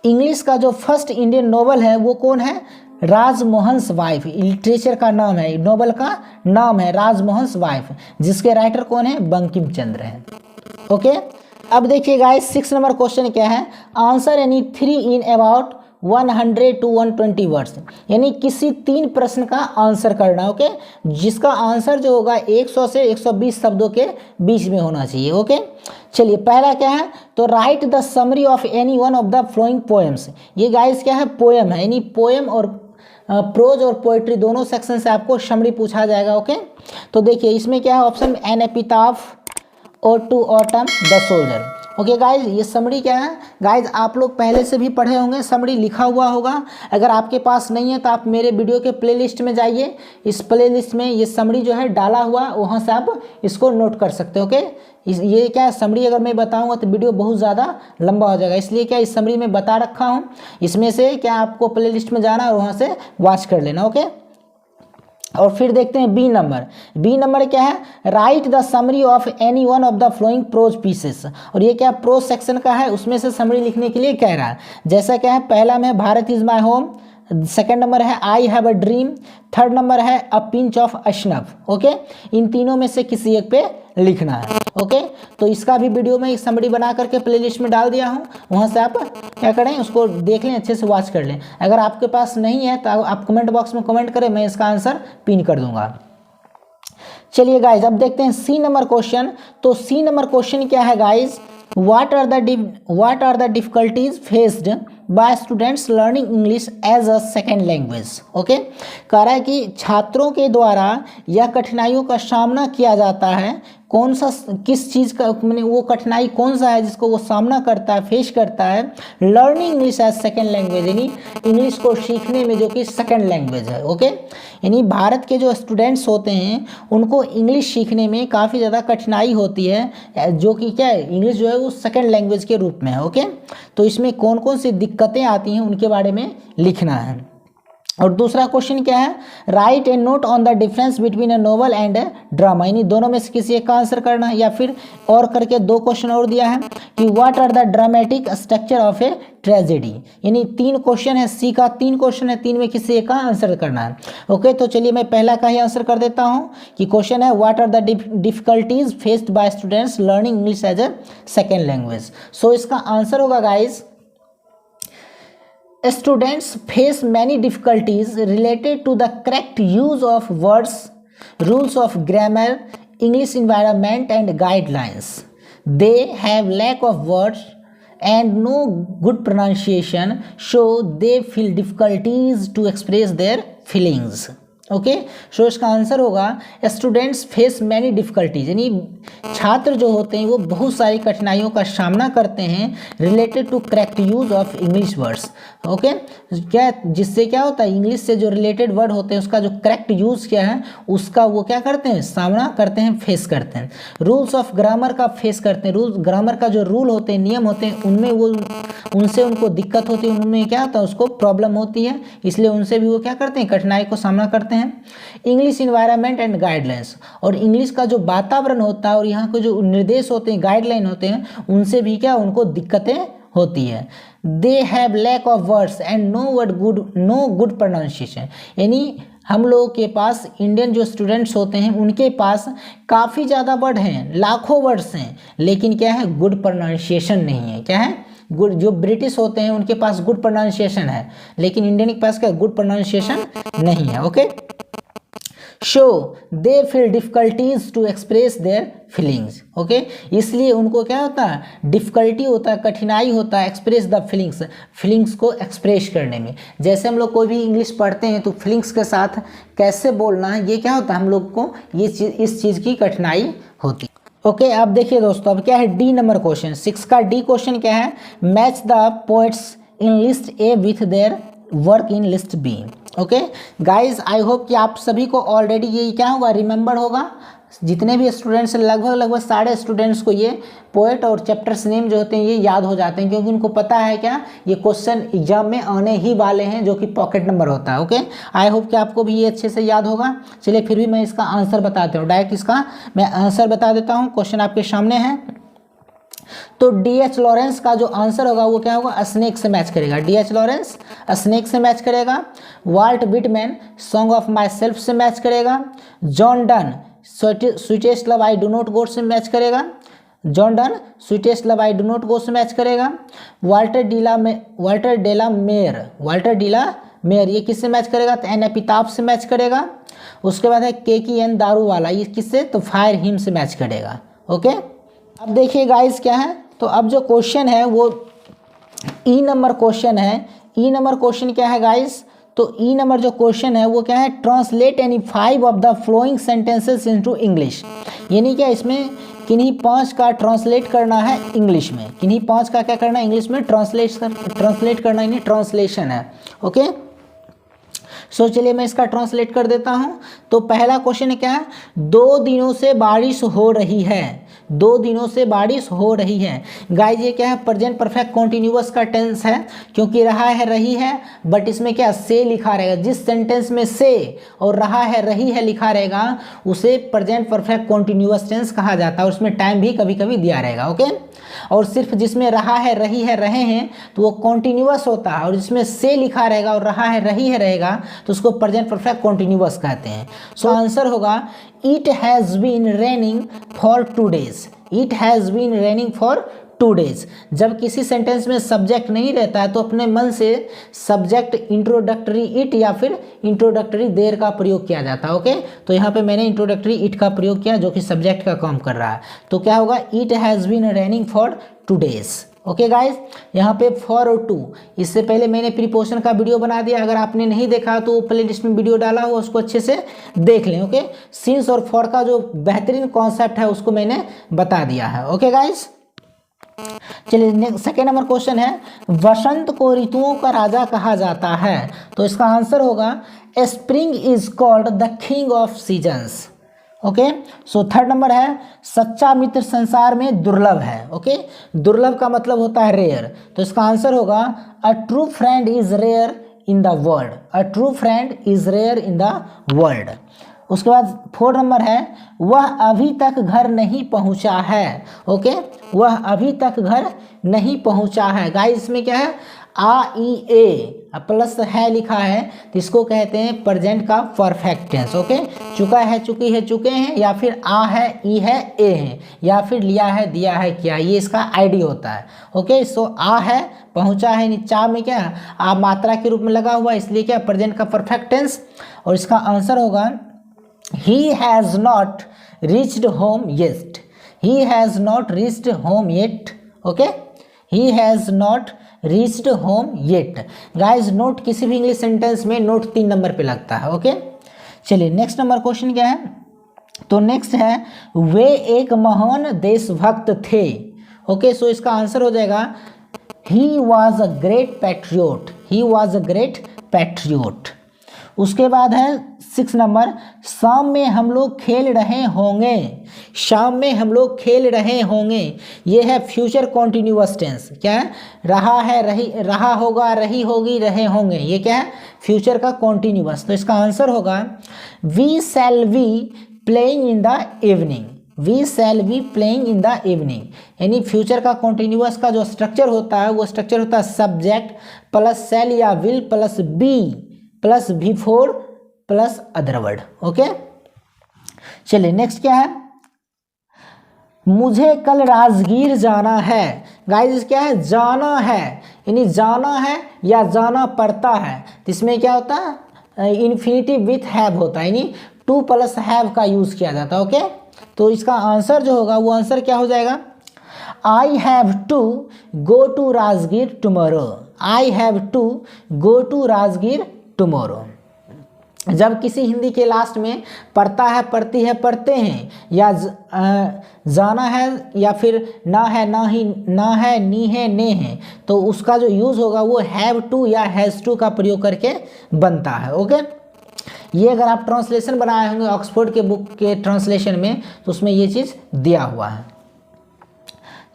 इंग्लिश का जो फर्स्ट इंडियन नोवेल है वो कौन है, राजमोहन्स वाइफ, लिटरेचर का नाम है, नोवेल का नाम है राजमोहन्स वाइफ, जिसके राइटर कौन है, बंकिम चंद्र है। ओके, अब देखिए गाइस 6 नंबर क्वेश्चन क्या है, answer any 3 in about 100 to 120 words, यानी किसी 3 प्रश्न का आंसर करना। ओके, जिसका आंसर जो होगा 100 से 120 शब्दों के बीच में होना चाहिए। ओके, चलिए पहला क्या है, तो right the summary of any one of the flowing poems, ये गाइस क्या है, पोएम है, यानी पोएम और प्रोज और पोएट्री दोनों सेक्शन से आपको समरी पूछा जाएगा। ओके, तो देखिए इसमें क्या है, ऑप्शन एन एपिटाफ और to autumn the soldier. Okay guys, ये समरी क्या है गाइज, आप लोग पहले से भी पढ़े होंगे, समरी लिखा हुआ होगा। अगर आपके पास नहीं है तो आप मेरे वीडियो के प्लेलिस्ट में जाइए, इस प्लेलिस्ट में ये समरी जो है डाला हुआ, वहाँ से आप इसको नोट कर सकते हो। ओके, ये क्या है, समरी अगर मैं बताऊंगा तो वीडियो बहुत ज़्यादा लंबा हो जाएगा, इसलिए क्या इस समरी में बता रखा हूँ, इसमें से क्या आपको प्लेलिस्ट में जाना और वहाँ से वॉच कर लेना। ओके, और फिर देखते हैं बी नंबर। बी नंबर क्या है, write the summary of any one of the following prose pieces, और ये क्या प्रोज सेक्शन का है, उसमें से समरी लिखने के लिए कह रहा है। जैसा क्या है, पहला में Bharat is my home, second number है I have a dream, third number है a pinch of snuff. Okay, इन तीनों में से किसी एक पे लिखना है। ओके, तो इसका भी वीडियो में एक समरी बना करके प्लेलिस्ट में डाल दिया हूँ, वहाँ से आप क्या करें, उसको देख लें, अच्छे से वॉच कर लें। अगर आपके पास नहीं है तो आप कमेंट बॉक्स में कमेंट करें, मैं इसका आंसर पिन कर दूंगा। चलिए गाइज, अब देखते हैं सी नंबर क्वेश्चन। तो सी नंबर क्वेश्चन क्या है guys, what are the difficulties faced by students learning English as a second language। Okay, कह रहा है कि छात्रों के द्वारा यह कठिनाइयों का सामना किया जाता है, कौन सा, किस चीज़ का, मैंने वो कठिनाई कौन सा है जिसको वो सामना करता है, फेस करता है, learning English as second language, यानी इंग्लिश को सीखने में जो कि सेकेंड लैंग्वेज है। ओके, यानी भारत के जो स्टूडेंट्स होते हैं उनको इंग्लिश सीखने में काफ़ी ज़्यादा कठिनाई होती है, जो कि क्या है, इंग्लिश जो है वो सेकेंड लैंग्वेज के रूप में है। ओके, तो इसमें कौन कौन सी दिक्कतें आती हैं उनके बारे में लिखना है। और दूसरा क्वेश्चन क्या है, write A note on the difference between A novel and A drama, यानी दोनों में से किसी एक का आंसर करना है, या फिर और करके 2 क्वेश्चन और दिया है कि what are the dramatic structure of a tragedy, यानी 3 क्वेश्चन है, सी का 3 क्वेश्चन है, 3 में किसी एक का आंसर करना है। ओके, तो चलिए मैं पहला का ही आंसर कर देता हूँ कि क्वेश्चन है what are the difficulties faced by students learning English as a second language. So इसका आंसर होगा guys, students face many difficulties related to the correct use of words, rules of grammar, English environment and guidelines. They have lack of words and no good pronunciation, so they feel difficulties to express their feelings. Okay, so इसका answer होगा students face many difficulties, यानी छात्र जो होते हैं वो बहुत सारी कठिनाइयों का सामना करते हैं related to correct use of English words. Okay, क्या जिससे क्या होता है, इंग्लिश से जो रिलेटेड वर्ड होते हैं उसका जो करेक्ट यूज़ क्या है उसका वो क्या करते हैं, सामना करते हैं, फेस करते हैं। रूल्स ऑफ ग्रामर का फेस करते हैं, रूल्स ग्रामर का जो रूल होते हैं, नियम होते हैं, उनमें वो उनसे उनको दिक्कत होती है, उनमें क्या होता है, उसको प्रॉब्लम होती है, इसलिए उनसे भी वो क्या करते हैं, कठिनाई को सामना करते हैं। इंग्लिश इन्वायरमेंट एंड गाइडलाइंस, और इंग्लिश का जो वातावरण होता है और यहाँ के जो निर्देश होते हैं, गाइडलाइन होते हैं, उनसे भी क्या उनको दिक्कतें होती है। They have lack of words and no good pronunciation, यानी हम लोगों के पास इंडियन जो स्टूडेंट्स होते हैं उनके पास काफ़ी ज़्यादा वर्ड हैं, लाखों वर्ड्स हैं, लेकिन क्या है, गुड प्रोनाउंसिएशन नहीं है। क्या है, गुड, जो ब्रिटिश होते हैं उनके पास गुड प्रोनाउंसिएशन है, लेकिन इंडियन के पास क्या गुड प्रोनाउंसिएशन नहीं है। Okay, so they feel difficulties to express their feelings. Okay, इसलिए उनको क्या होता है, डिफ़िकल्टी होता है, कठिनाई होता है एक्सप्रेस द फीलिंग्स, फीलिंग्स को एक्सप्रेस करने में। जैसे हम लोग कोई भी इंग्लिश पढ़ते हैं तो फीलिंग्स के साथ कैसे बोलना है, ये क्या होता है, हम लोग को ये चीज़, इस चीज़ की कठिनाई होती है। ओके, अब देखिए दोस्तों, अब क्या है डी नंबर क्वेश्चन, 6 का डी क्वेश्चन क्या है, match the poets in list A with their work in list B. Okay guys, I hope कि आप सभी को ऑलरेडी ये क्या होगा, रिमेंबर होगा। जितने भी स्टूडेंट्स, लगभग सारे स्टूडेंट्स को ये पोएट और चैप्टर्स नेम जो होते हैं ये याद हो जाते हैं, क्योंकि उनको पता है क्या, ये क्वेश्चन एग्जाम में आने ही वाले हैं, जो कि पॉकेट नंबर होता है। ओके, आई होप कि आपको भी ये अच्छे से याद होगा। चलिए फिर भी मैं इसका आंसर बताता हूँ, डायरेक्ट इसका मैं आंसर बता देता हूँ। क्वेश्चन आपके सामने है, तो डी.एच. लॉरेंस का जो आंसर होगा वो क्या होगा, स्नेक से मैच करेगा। डी.एच. लॉरेंस स्नेक से मैच करेगा। Walt Whitman song of myself से मैच करेगा। John Donne sweetest love I do not go से मैच करेगा। John Donne sweetest love I do not go से मैच करेगा। वाल्टर डेला mayor ये किससे मैच करेगा, तो एन एपिताफ से मैच करेगा। उसके बाद है के.की.एन. दारूवाला, ये किससे, तो फायर हिम से मैच करेगा। ओके, अब देखिए गाइस क्या है, तो अब जो क्वेश्चन है वो ई नंबर क्वेश्चन है। ई नंबर क्वेश्चन क्या है गाइस, तो ई नंबर जो क्वेश्चन है वो क्या है, translate any 5 of the flowing sentences into English. यानी क्या, इसमें किन्हीं 5 का ट्रांसलेट करना है इंग्लिश में, किन्हीं 5 का क्या करना है, इंग्लिश में ट्रांसलेट करना, यानी ट्रांसलेशन है। ओके, सो चलिए मैं इसका ट्रांसलेट कर देता हूँ। तो पहला क्वेश्चन क्या है, 2 दिनों से बारिश हो रही है, 2 दिनों से बारिश हो रही है। गाइस ये क्या है, प्रेजेंट परफेक्ट कॉन्टिन्यूअस का टेंस है, क्योंकि रहा है रही है, बट इसमें क्या से लिखा रहेगा। जिस सेंटेंस में से और रहा है रही है लिखा रहेगा उसे प्रेजेंट परफेक्ट कॉन्टिन्यूअस टेंस कहा जाता है, उसमें टाइम भी कभी कभी दिया रहेगा। ओके, और सिर्फ जिसमें रहा है रही है रहे हैं तो वो कॉन्टिन्यूअस होता है, और जिसमें से लिखा रहेगा और रहा है रही है रहेगा तो उसको प्रेजेंट परफेक्ट कॉन्टिन्यूअस कहते हैं। सो आंसर होगा it has been raining for 2 days। It has been raining for 2 days। जब किसी सेंटेंस में सब्जेक्ट नहीं रहता है तो अपने मन से सब्जेक्ट इंट्रोडक्टरी इट या फिर इंट्रोडक्टरी देयर का प्रयोग किया जाता है। ओके, तो यहाँ पे मैंने इंट्रोडक्टरी इट का प्रयोग किया जो कि सब्जेक्ट का काम कर रहा है। तो क्या होगा, it has been raining for 2 days। Okay guys, यहाँ पे फॉर और टू, इससे पहले मैंने प्रीपोजिशन का वीडियो बना दिया, अगर आपने नहीं देखा तो प्ले लिस्ट में वीडियो डाला हुआ, उसको अच्छे से देख लें। ओके, सिंस और फॉर का जो बेहतरीन कॉन्सेप्ट है उसको मैंने बता दिया है। ओके गाइज, चलिए सेकेंड नंबर क्वेश्चन है, वसंत को ऋतुओं का राजा कहा जाता है। तो इसका आंसर होगा spring is called the king of seasons. Okay, so third number है, सच्चा मित्र संसार में दुर्लभ है। ओके, दुर्लभ का मतलब होता है रेयर, तो इसका आंसर होगा a true friend is rare in the world. A true friend is rare in the world. उसके बाद 4 नंबर है, वह अभी तक घर नहीं पहुंचा है। ओके, वह अभी तक घर नहीं पहुंचा है। गाइस इसमें क्या है, आ ई ए प्लस है लिखा है, तो इसको कहते हैं प्रेजेंट का परफेक्ट टेंस। ओके, चुका है चुकी है चुके हैं, या फिर आ है ई है ए है, या फिर लिया है दिया है किया, ये इसका आईडी होता है। ओके, सो आ है पहुंचा है, चा में क्या है, आ मात्रा के रूप में लगा हुआ, इसलिए क्या प्रेजेंट का परफेक्ट टेंस। और इसका आंसर होगा he has not reached home yet। he has not reached home yet। okay, he has not reached home yet। guys note किसी भी इंग्लिश सेंटेंस में नोट 3 नंबर पे लगता है। ओके, चलिए नेक्स्ट नंबर क्वेश्चन क्या है, तो नेक्स्ट है, वे एक महान देशभक्त थे। ओके, सो इसका आंसर हो जाएगा he was a great patriot। he was a great patriot। उसके बाद है 6 नंबर, शाम में हम लोग खेल रहे होंगे। शाम में हम लोग खेल रहे होंगे, ये है फ्यूचर कॉन्टिन्यूअस टेंस। क्या है, रहा है रही, रहा होगा रही होगी रहे होंगे, ये क्या है फ्यूचर का कॉन्टिन्यूअस। तो इसका आंसर होगा we shall be playing in the evening. We shall be playing in the evening, यानी फ्यूचर का कॉन्टिन्यूअस का जो स्ट्रक्चर होता है वो स्ट्रक्चर होता है सब्जेक्ट प्लस शैल या will plus be plus before plus other word. Okay, चलिए नेक्स्ट क्या है, मुझे कल राजगीर जाना है। गाइस क्या है, जाना है, यानी जाना है या जाना पड़ता है, तो इसमें क्या होता है इन्फिनिटिव विथ हैव होता है, यानी टू प्लस हैव का यूज़ किया जाता है। ओके, तो इसका आंसर जो होगा वो आंसर क्या हो जाएगा, I have to go to Rajgir tomorrow. I have to go to Rajgir tomorrow. जब किसी हिंदी के लास्ट में पढ़ता है, पढ़ती है, पढ़ते हैं, या जाना है, या फिर ना है, ना ही, ना है, नी है, ने है, तो उसका जो यूज़ होगा वो हैव टू या हैज़ टू का प्रयोग करके बनता है। ओके, ये अगर आप ट्रांसलेशन बनाए होंगे ऑक्सफोर्ड के बुक के ट्रांसलेशन में तो उसमें ये चीज़ दिया हुआ है।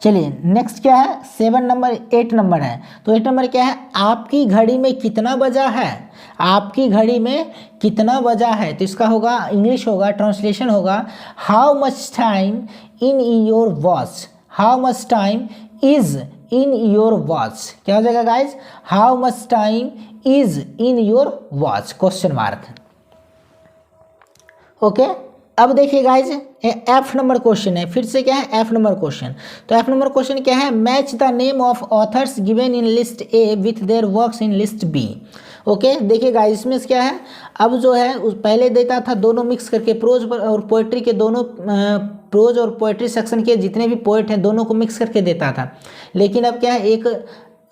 चलिए नेक्स्ट क्या है, 8 नंबर है। तो 8 नंबर क्या है, आपकी घड़ी में कितना बजा है। आपकी घड़ी में कितना बजा है, तो इसका होगा इंग्लिश होगा, ट्रांसलेशन होगा how much time in your watch. How much time is in your watch. क्या हो जाएगा guys, how much time is in your watch, question mark. Okay, अब देखिए गाइज एफ नंबर क्वेश्चन है, फिर से क्या है एफ नंबर क्वेश्चन। तो एफ नंबर क्वेश्चन क्या है, match the name of authors given in list A with their works in list B. Okay, देखिए गाइज इसमें क्या है, अब जो है पहले देता था दोनों मिक्स करके, प्रोज और पोएट्री के दोनों, प्रोज और पोएट्री सेक्शन के जितने भी पोएट हैं दोनों को मिक्स करके देता था। लेकिन अब क्या है, एक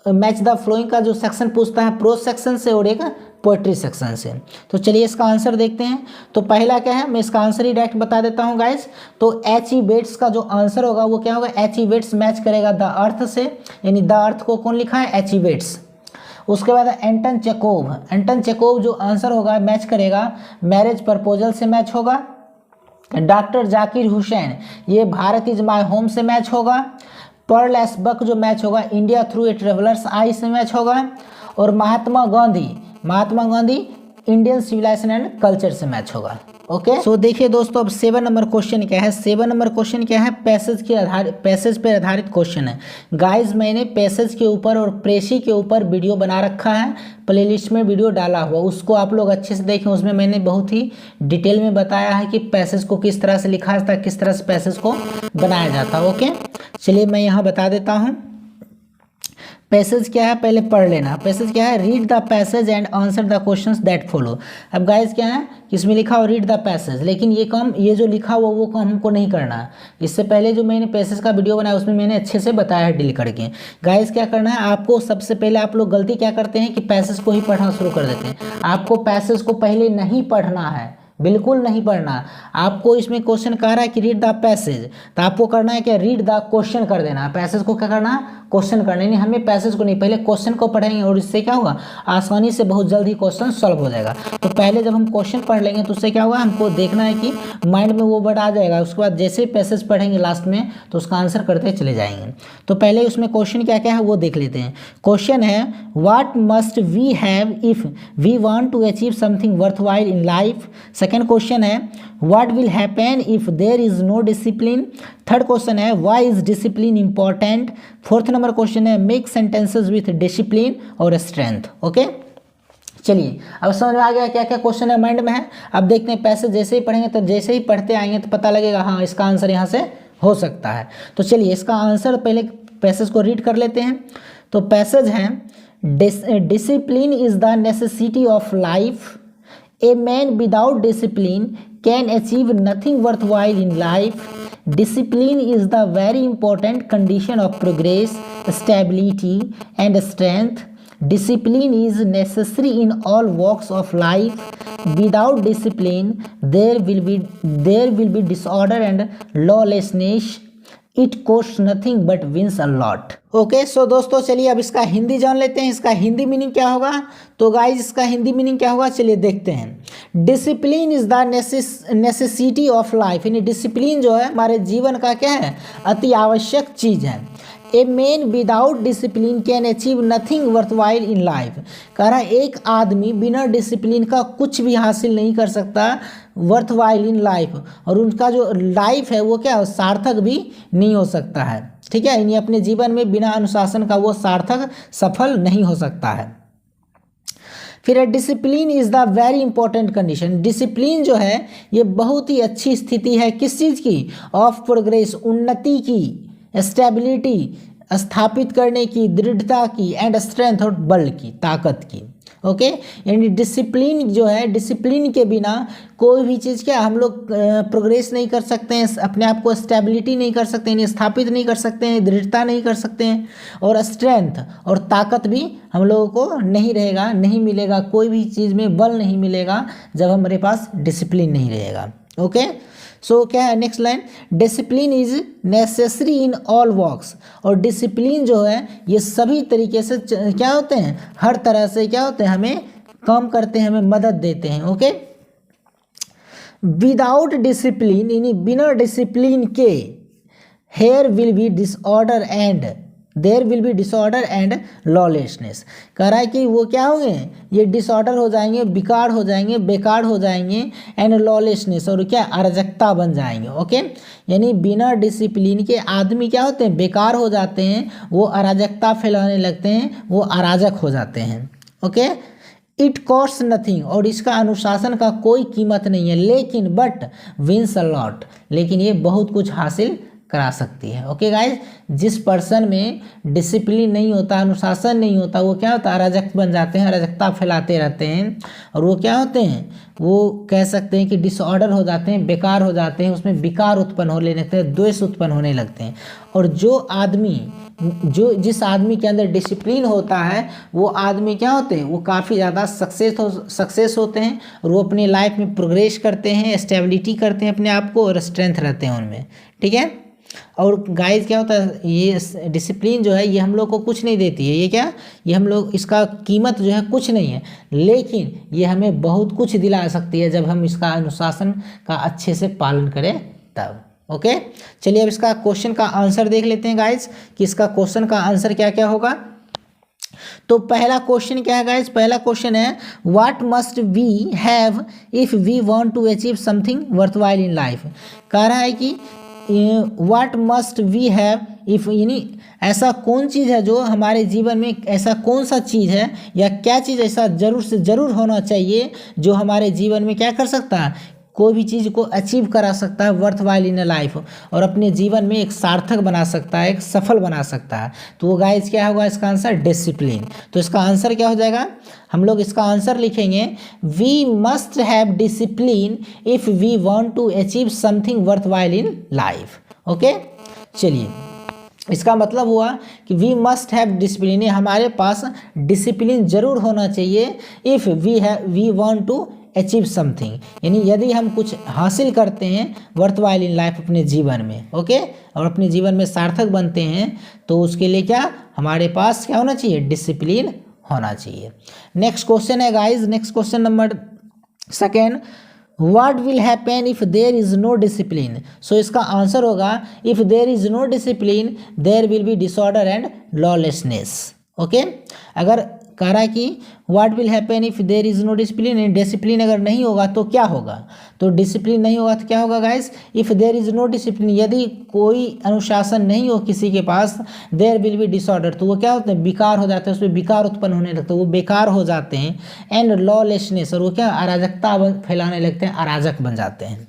मैच द फ्लोइंग का जो सेक्शन पूछता है प्रोज सेक्शन से और एक पोएट्री सेक्शन से। तो चलिए इसका आंसर देखते हैं। तो पहला क्या है, मैं इसका आंसर ही डायरेक्ट बता देता हूँ गाइस। तो एच ई वेट्स का जो आंसर होगा वो क्या होगा, एच ई वेट्स मैच करेगा द अर्थ से, यानी द अर्थ को कौन लिखा है, एच ई वेट्स। उसके बाद एंटन चेकोव, एंटन चेकोव जो आंसर होगा मैच करेगा मैरिज प्रपोजल से मैच होगा। डॉक्टर जाकिर हुसैन ये भारत इज माई होम से मैच होगा। पर्ल एस बक जो मैच होगा India through a traveller's eye से मैच होगा। और Mahatma Gandhi Indian civilisation and culture से मैच होगा। ओके, सो देखिए दोस्तों अब 7 नंबर क्वेश्चन क्या है। 7 नंबर क्वेश्चन क्या है, पैसेज पे आधारित क्वेश्चन है। गाइस मैंने पैसेज के ऊपर और प्रेसी के ऊपर वीडियो बना रखा है, प्लेलिस्ट में वीडियो डाला हुआ, उसको आप लोग अच्छे से देखें। उसमें मैंने बहुत ही डिटेल में बताया है कि पैसेज को किस तरह से लिखा जाता है, किस तरह से पैसेज को बनाया जाता है। ओके, चलिए मैं यहाँ बता देता हूँ पैसेज क्या है, पहले पढ़ लेना। पैसेज क्या है, read the passage and answer the questions that follow. अब गाइस क्या है, इसमें लिखा हो रीड द पैसेज, लेकिन ये जो लिखा हुआ वो काम हमको नहीं करना है। इससे पहले जो मैंने पैसेज का वीडियो बनाया उसमें मैंने अच्छे से बताया है डील करके। गाइस क्या करना है आपको, सबसे पहले आप लोग गलती क्या करते हैं कि पैसेज को ही पढ़ना शुरू कर देते हैं। आपको पैसेज को पहले नहीं पढ़ना है, बिल्कुल नहीं पढ़ना। आपको इसमें क्वेश्चन कह रहा है कि रीड द पैसेज, तो आपको करना है क्या, रीड द क्वेश्चन कर देना। पैसेज को क्या करना है, क्वेश्चन करना। नहीं, हमें पैसेज को नहीं, पहले क्वेश्चन को पढ़ेंगे और इससे क्या होगा, आसानी से बहुत जल्द ही क्वेश्चन सॉल्व हो जाएगा। तो पहले जब हम क्वेश्चन पढ़ लेंगे तो उससे क्या होगा, हमको देखना है कि माइंड में वो वर्ड आ जाएगा। उसके बाद जैसे पैसेज पढ़ेंगे लास्ट में तो उसका आंसर करते चले जाएंगे। तो पहले उसमें क्वेश्चन क्या क्या है वो देख लेते हैं। क्वेश्चन है what must we have if we want to achieve something worthwhile in life. Second question है what will happen if there is no discipline. Third question है why is discipline important. Fourth number question है make sentences with discipline और strength. Okay, चलिए अब समझ में आ गया क्या क्या क्वेश्चन है माइंड में है। अब देखते हैं पैसेज जैसे ही पढ़ेंगे तो जैसे ही पढ़ते आएंगे तो पता लगेगा हाँ इसका आंसर यहाँ से हो सकता है। तो चलिए इसका आंसर पहले पैसेज को रीड कर लेते हैं। तो पैसेज है discipline is the necessity of life. A man without discipline can achieve nothing worthwhile in life. Discipline is the very important condition of progress, stability, and strength. Discipline is necessary in all walks of life. Without discipline, there will be disorder and lawlessness. It costs nothing but wins a lot. Okay, so दोस्तों चलिए अब इसका हिंदी जान लेते हैं। इसका Hindi meaning क्या होगा। तो गाइज इसका हिंदी मीनिंग क्या होगा, चलिए देखते हैं। Discipline is the necessity of life, यानी डिसिप्लिन जो है हमारे जीवन का क्या है, अति आवश्यक चीज़ है। A man without discipline can achieve nothing worthwhile in life. कह रहा है एक आदमी बिना डिसिप्लिन का कुछ भी हासिल नहीं कर सकता वर्थवाइल इन लाइफ, और उनका जो लाइफ है वो क्या सार्थक भी नहीं हो सकता है। ठीक है, यानी अपने जीवन में बिना अनुशासन का वो सार्थक सफल नहीं हो सकता है। फिर discipline is the very important condition. Discipline जो है ये बहुत ही अच्छी स्थिति है किस चीज़ की, ऑफ प्रोग्रेस, उन्नति की, स्टेबिलिटी स्थापित करने की, दृढ़ता की, एंड स्ट्रेंथ और बल की, ताकत की। ओके। यानी डिसिप्लिन जो है, डिसिप्लिन के बिना कोई भी चीज़ क्या हम लोग प्रोग्रेस नहीं कर सकते हैं, अपने आप को स्टेबिलिटी नहीं कर सकते हैं, स्थापित नहीं कर सकते हैं, दृढ़ता नहीं कर सकते हैं, और स्ट्रेंथ और ताकत भी हम लोगों को नहीं रहेगा, नहीं मिलेगा, कोई भी चीज़ में बल नहीं मिलेगा जब हमारे पास डिसिप्लिन नहीं रहेगा। ओके। सो क्या है next line, discipline is necessary in all works. और डिसिप्लिन जो है ये सभी तरीके से क्या होते हैं, हर तरह से क्या होते हैं, हमें काम करते हैं, हमें मदद देते हैं। ओके। विदाउट डिसिप्लिन यानी बिना डिसिप्लिन के here will be disorder and there will be disorder and lawlessness. कह रहा है कि वो क्या होंगे, ये डिसऑर्डर हो जाएंगे, बिकार हो जाएंगे, बेकार हो जाएंगे, एंड लॉलेसनेस और क्या अराजकता बन जाएंगे। ओके। यानी बिना डिसिप्लिन के आदमी क्या होते हैं, बेकार हो जाते हैं, वो अराजकता फैलाने लगते हैं, वो अराजक हो जाते हैं। ओके। इट कॉस्ट नथिंग और इसका अनुशासन का कोई कीमत नहीं है, लेकिन बट विंस अ लॉट, लेकिन ये बहुत कुछ हासिल करा सकती है। ओके गाइज, जिस पर्सन में डिसिप्लिन नहीं होता, अनुशासन नहीं होता, वो क्या होता है, अराजक बन जाते हैं, अराजकता फैलाते रहते हैं, और वो क्या होते हैं, वो कह सकते हैं कि डिसऑर्डर हो जाते हैं, बेकार हो जाते हैं, उसमें विकार उत्पन्न होने लगते हैं, द्वेष उत्पन्न होने लगते हैं। और जिस आदमी के अंदर डिसिप्लिन होता है वो आदमी क्या होते हैं, वो काफ़ी ज़्यादा सक्सेस होते हैं, और वो अपनी लाइफ में प्रोग्रेस करते हैं, स्टेबिलिटी करते हैं अपने आप को, और स्ट्रेंथ रहते हैं उनमें। ठीक है। और गाइस क्या होता है, ये डिसिप्लिन जो है ये हम लोग को कुछ नहीं देती है, ये क्या, ये हम लोग इसका कीमत जो है कुछ नहीं है, लेकिन ये हमें बहुत कुछ दिला सकती है जब हम इसका अनुशासन का अच्छे से पालन करें तब। ओके। चलिए अब इसका क्वेश्चन का आंसर देख लेते हैं गाइस कि इसका क्वेश्चन का आंसर क्या क्या होगा। तो पहला क्वेश्चन क्या है गाइस, पहला क्वेश्चन है what must we have if we want to achieve something worthwhile in life. कह रहा है कि what must we have if, यानी ऐसा कौन चीज़ है जो हमारे जीवन में, ऐसा कौन सा चीज़ है या क्या चीज़ ऐसा ज़रूर से ज़रूर होना चाहिए जो हमारे जीवन में क्या कर सकता है, कोई भी चीज़ को अचीव करा सकता है, वर्थवाइल इन लाइफ, और अपने जीवन में एक सार्थक बना सकता है, एक सफल बना सकता है। तो वो गाइस क्या होगा इसका आंसर, डिसिप्लिन। तो इसका आंसर क्या हो जाएगा, हम लोग इसका आंसर लिखेंगे we must have discipline if we want to achieve something worthwhile in life. Okay. चलिए इसका मतलब हुआ कि वी मस्ट हैव डिसिप्लिन, हमारे पास डिसिप्लिन जरूर होना चाहिए if we want to achieve something, यानी यदि हम कुछ हासिल करते हैं वर्थवाइल इन लाइफ अपने जीवन में। ओके। और अपने जीवन में सार्थक बनते हैं तो उसके लिए क्या हमारे पास क्या होना चाहिए, डिसिप्लिन होना चाहिए। नेक्स्ट क्वेश्चन है guys, next question number second, what will happen if there is no discipline. So इसका आंसर होगा if there is no discipline there will be disorder and lawlessness. Okay. अगर कह रहा है कि what will happen if there is no discipline, discipline अगर नहीं होगा तो क्या होगा, तो डिसिप्लिन नहीं होगा तो क्या होगा guys, if there is no discipline, यदि कोई अनुशासन नहीं हो किसी के पास, देयर विल बी डिसऑर्डर, तो वो क्या होते हैं, विकार हो जाते हैं, उसमें विकार उत्पन्न होने लगते हैं, वो बेकार हो जाते हैं, एंड लॉलेसनेस, और वो क्या अराजकता फैलाने लगते हैं, अराजक बन जाते हैं।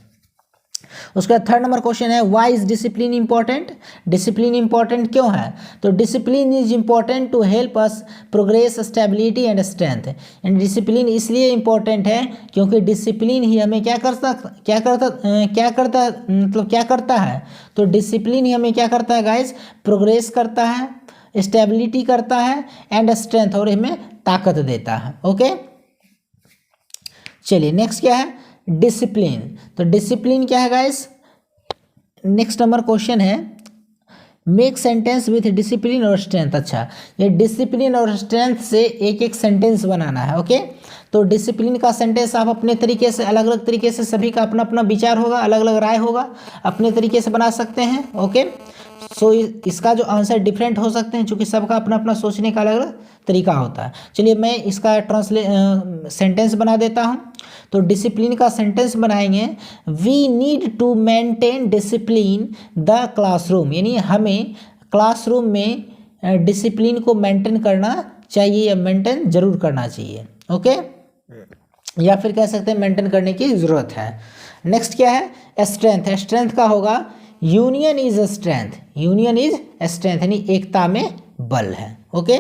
उसका थर्ड नंबर क्वेश्चन है why is discipline important. Discipline important क्यों है, तो discipline is important to help us progress, stability and strength. And discipline इसलिए इंपॉर्टेंट है क्योंकि डिसिप्लिन ही हमें क्या करता है, तो डिसिप्लिन ही हमें क्या करता है गाइस, प्रोग्रेस करता है, स्टेबिलिटी करता है, एंड स्ट्रेंथ, और हमें ताकत देता है। ओके। चलिए नेक्स्ट क्या है, डिसिप्लिन। तो डिसिप्लिन क्या है गाइस, नेक्स्ट नंबर क्वेश्चन है मेक सेंटेंस विथ डिसिप्लिन और स्ट्रेंथ। अच्छा, ये डिसिप्लिन और स्ट्रेंथ से एक एक सेंटेंस बनाना है। ओके। तो डिसिप्लिन का सेंटेंस आप अपने तरीके से, अलग अलग तरीके से, सभी का अपना अपना विचार होगा, अलग अलग राय होगा, अपने तरीके से बना सकते हैं। ओके। सो इसका जो आंसर डिफरेंट हो सकते हैं क्योंकि सबका अपना अपना सोचने का अलग अलग तरीका होता है। चलिए मैं इसका सेंटेंस बना देता हूँ। तो डिसिप्लिन का सेंटेंस बनाएंगे, we need to maintain discipline the classroom, यानी हमें क्लासरूम में डिसिप्लिन को मेंटेन करना चाहिए या मेंटेन जरूर करना चाहिए। ओके। या फिर कह सकते हैं मेंटेन करने की ज़रूरत है। नेक्स्ट क्या है, स्ट्रेंथ। स्ट्रेंथ का होगा union is strength, union is strength, यानी एकता में बल है। ओके।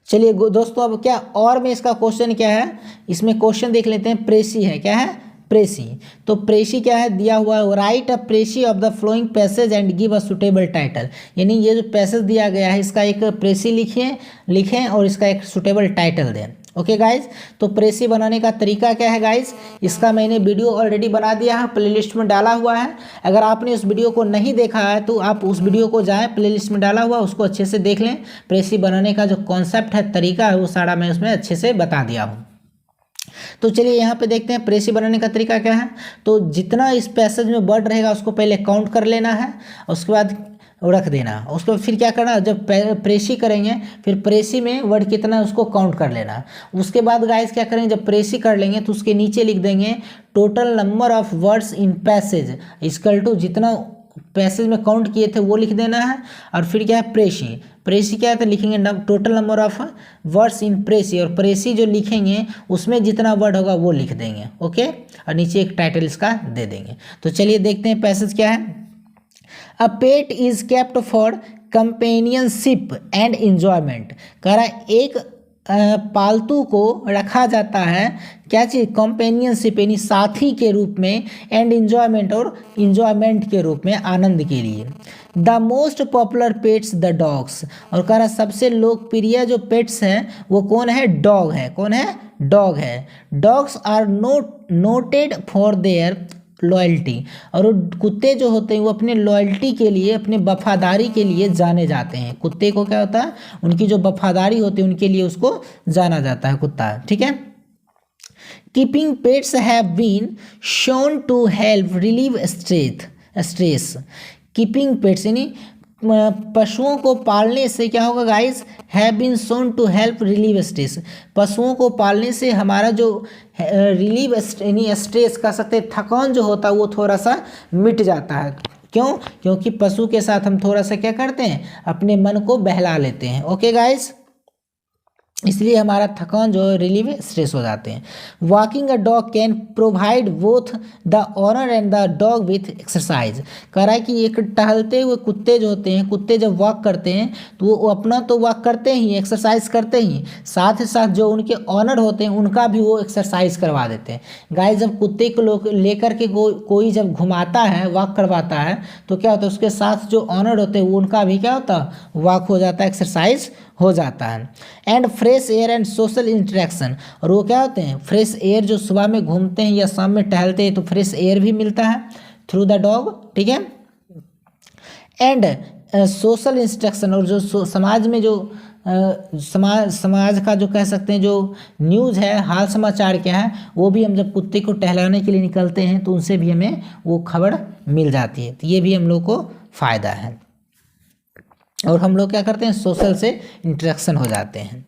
चलिए दोस्तों, अब क्या और में इसका क्वेश्चन क्या है, इसमें क्वेश्चन देख लेते हैं। प्रेसी है, क्या है, प्रेसी। तो प्रेसी क्या है, दिया हुआ है, write a precis of the following passage and give a suitable title. यानी ये जो पैसेज दिया गया है इसका एक प्रेसी लिखें और इसका एक सुटेबल टाइटल दें। ओके गाइज, तो प्रेसी बनाने का तरीका क्या है गाइज, इसका मैंने वीडियो ऑलरेडी बना दिया है, प्लेलिस्ट में डाला हुआ है। अगर आपने उस वीडियो को नहीं देखा है तो आप उस वीडियो को जाएं, प्लेलिस्ट में डाला हुआ, उसको अच्छे से देख लें। प्रेसी बनाने का जो कॉन्सेप्ट है, तरीका है, वो सारा मैं उसमें अच्छे से बता दिया हूँ। तो चलिए यहाँ पे देखते हैं प्रेसी बनाने का तरीका क्या है। तो जितना इस पैसेज में वर्ड रहेगा उसको पहले काउंट कर लेना है, उसके बाद रख देना। उसके बाद फिर क्या करना, जब प्रेसी करेंगे फिर प्रेसी में वर्ड कितना है उसको काउंट कर लेना। उसके बाद गाइस क्या करेंगे, जब प्रेसी कर लेंगे तो उसके नीचे लिख देंगे total number of words in passage equal to जितना पैसेज में काउंट किए थे वो लिख देना है। और फिर क्या है, प्रेसी क्या है, तो लिखेंगे total number of words in precis, और प्रेसी जो लिखेंगे उसमें जितना वर्ड होगा वो लिख देंगे। ओके, और नीचे एक टाइटल इसका दे देंगे। तो चलिए देखते हैं पैसेज क्या है। A pet is kept for companionship and enjoyment. कह रहा है एक पालतू को रखा जाता है, क्या चीज़, कंपेनियनशिप यानी साथी के रूप में, एंड इंजॉयमेंट और इंजॉयमेंट के रूप में, आनंद के लिए। The most popular pets the dogs, और कह रहा सबसे लोकप्रिय जो पेट्स हैं वो कौन है, डॉग है। कौन है, डॉग है। Dogs are noted for their loyalty, और वो कुत्ते जो होते हैं वो अपने लॉयल्टी के लिए, अपने वफादारी के लिए जाने जाते हैं। कुत्ते को क्या होता है, उनकी जो वफादारी होती है उनके लिए उसको जाना जाता है, कुत्ता, ठीक है। Keeping pets have been shown to help relieve stress. Keeping pets यानी पशुओं को पालने से क्या होगा guys, have been shown to help relieve stress. पशुओं को पालने से हमारा जो रिलीव यानी स्ट्रेस कह सकते हैं, थकान जो होता है वो थोड़ा सा मिट जाता है। क्यों, क्योंकि पशु के साथ हम थोड़ा सा क्या करते हैं, अपने मन को बहला लेते हैं। ओके गाइस, इसलिए हमारा थकान जो है रिलीव स्ट्रेस हो जाते हैं। Walking a dog can provide both the owner and the dog with exercise. कह रहा है कि एक टहलते हुए कुत्ते जो होते हैं, कुत्ते जब वॉक करते हैं तो वो अपना तो वॉक करते ही, एक्सरसाइज करते ही, साथ ही साथ जो उनके ऑनर होते हैं उनका भी वो एक्सरसाइज करवा देते हैं। गाइस, जब कुत्ते को लोग लेकर के कोई जब घुमाता है, वॉक करवाता है, तो क्या होता है उसके साथ जो ऑनर होते हैं उनका भी क्या होता है, वॉक हो जाता है, एक्सरसाइज हो जाता है। And fresh air and social interaction, और वो क्या होते हैं, फ्रेश एयर, जो सुबह में घूमते हैं या शाम में टहलते हैं तो फ्रेश एयर भी मिलता है थ्रू द डॉग, ठीक है। एंड सोशल इंस्ट्रक्शन, और जो समाज में जो समाज का जो कह सकते हैं जो न्यूज़ है, हाल समाचार क्या है, वो भी हम जब कुत्ते को टहलाने के लिए निकलते हैं तो उनसे भी हमें वो खबर मिल जाती है। तो ये भी हम लोग को फ़ायदा है, और हम लोग क्या करते हैं, सोशल से इंटरेक्शन हो जाते हैं।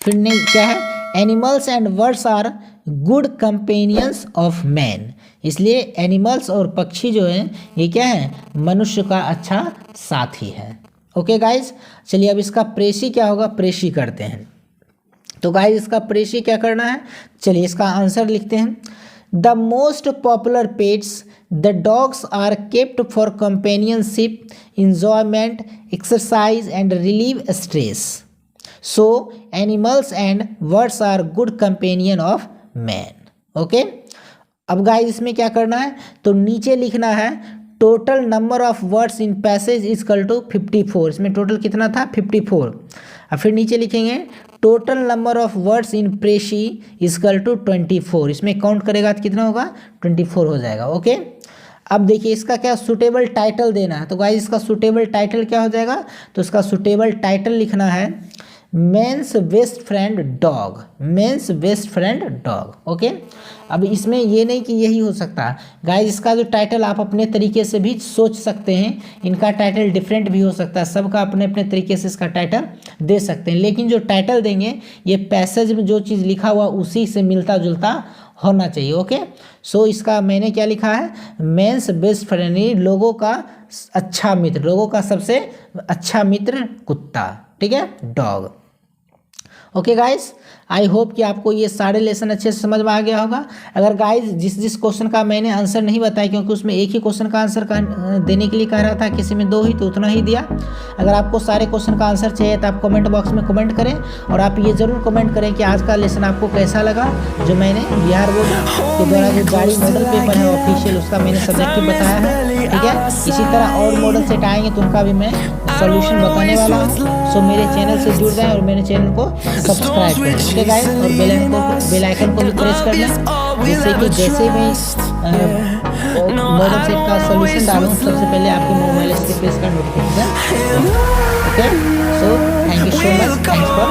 फिर नहीं क्या है, animals and birds are good companions of man. इसलिए एनिमल्स और पक्षी जो हैं ये क्या है, मनुष्य का अच्छा साथी है। ओके गाइज, चलिए अब इसका प्रेसी क्या होगा, प्रेसी करते हैं। तो गाइज इसका प्रेसी क्या करना है, चलिए इसका आंसर लिखते हैं। The most popular pets the dogs are kept for companionship, enjoyment, exercise and relieve stress. So animals and birds are good companion of man. Okay, अब गाइस इसमें क्या करना है, तो नीचे लिखना है total number of words in passage is equal to 54। इसमें टोटल कितना था, 54। और फिर नीचे लिखेंगे total number of words in precis is equal to 24। इसमें काउंट करेगा तो कितना होगा, 24 हो जाएगा। ओके, अब देखिए इसका क्या सूटेबल टाइटल देना है। तो गाइस इसका सूटेबल टाइटल क्या हो जाएगा, तो इसका सूटेबल टाइटल लिखना है man's best friend dog, man's best friend dog. Okay, अब इसमें ये नहीं कि यही हो सकता गाइस, इसका जो टाइटल आप अपने तरीके से भी सोच सकते हैं, इनका टाइटल डिफरेंट भी हो सकता है, सबका अपने अपने तरीके से इसका टाइटल दे सकते हैं। लेकिन जो टाइटल देंगे ये पैसेज में जो चीज़ लिखा हुआ उसी से मिलता जुलता होना चाहिए। ओके, सो इसका मैंने क्या लिखा है, मेंस बेस्ट फ्रेंड, लोगों का अच्छा मित्र, लोगों का सबसे अच्छा मित्र कुत्ता, ठीक है, डॉग। ओके गाइस, आई होप कि आपको ये सारे लेसन अच्छे से समझ में आ गया होगा। अगर गाइस जिस क्वेश्चन का मैंने आंसर नहीं बताया, क्योंकि उसमें एक ही क्वेश्चन का आंसर देने के लिए कह रहा था, किसी में 2 ही, तो उतना ही दिया। अगर आपको सारे क्वेश्चन का आंसर चाहिए तो आप कमेंट बॉक्स में कमेंट करें, और आप ये जरूर कमेंट करें कि आज का लेसन आपको कैसा लगा, जो मैंने बिहार बोर्ड के द्वारा जो जारी मॉडल पेपर है ऑफिशियल, उसका मैंने सब्जेक्टिव बताया है। ठीक है, इसी तरह और मॉडल सेट आएंगे तो उनका भी मैं सॉल्यूशन बताने वाला हूँ। सो मेरे चैनल से जुड़ जाएं और मेरे चैनल को सब्सक्राइब करें। ओके गाइस, और बेल आइकन को भी प्रेस कर लें, जिससे कि जैसे मैं मॉडल सेट का सॉल्यूशन डालूं सबसे पहले आपके मोबाइल स्क्रीन पे इसका notification. Okay, so thank you so much, thanks for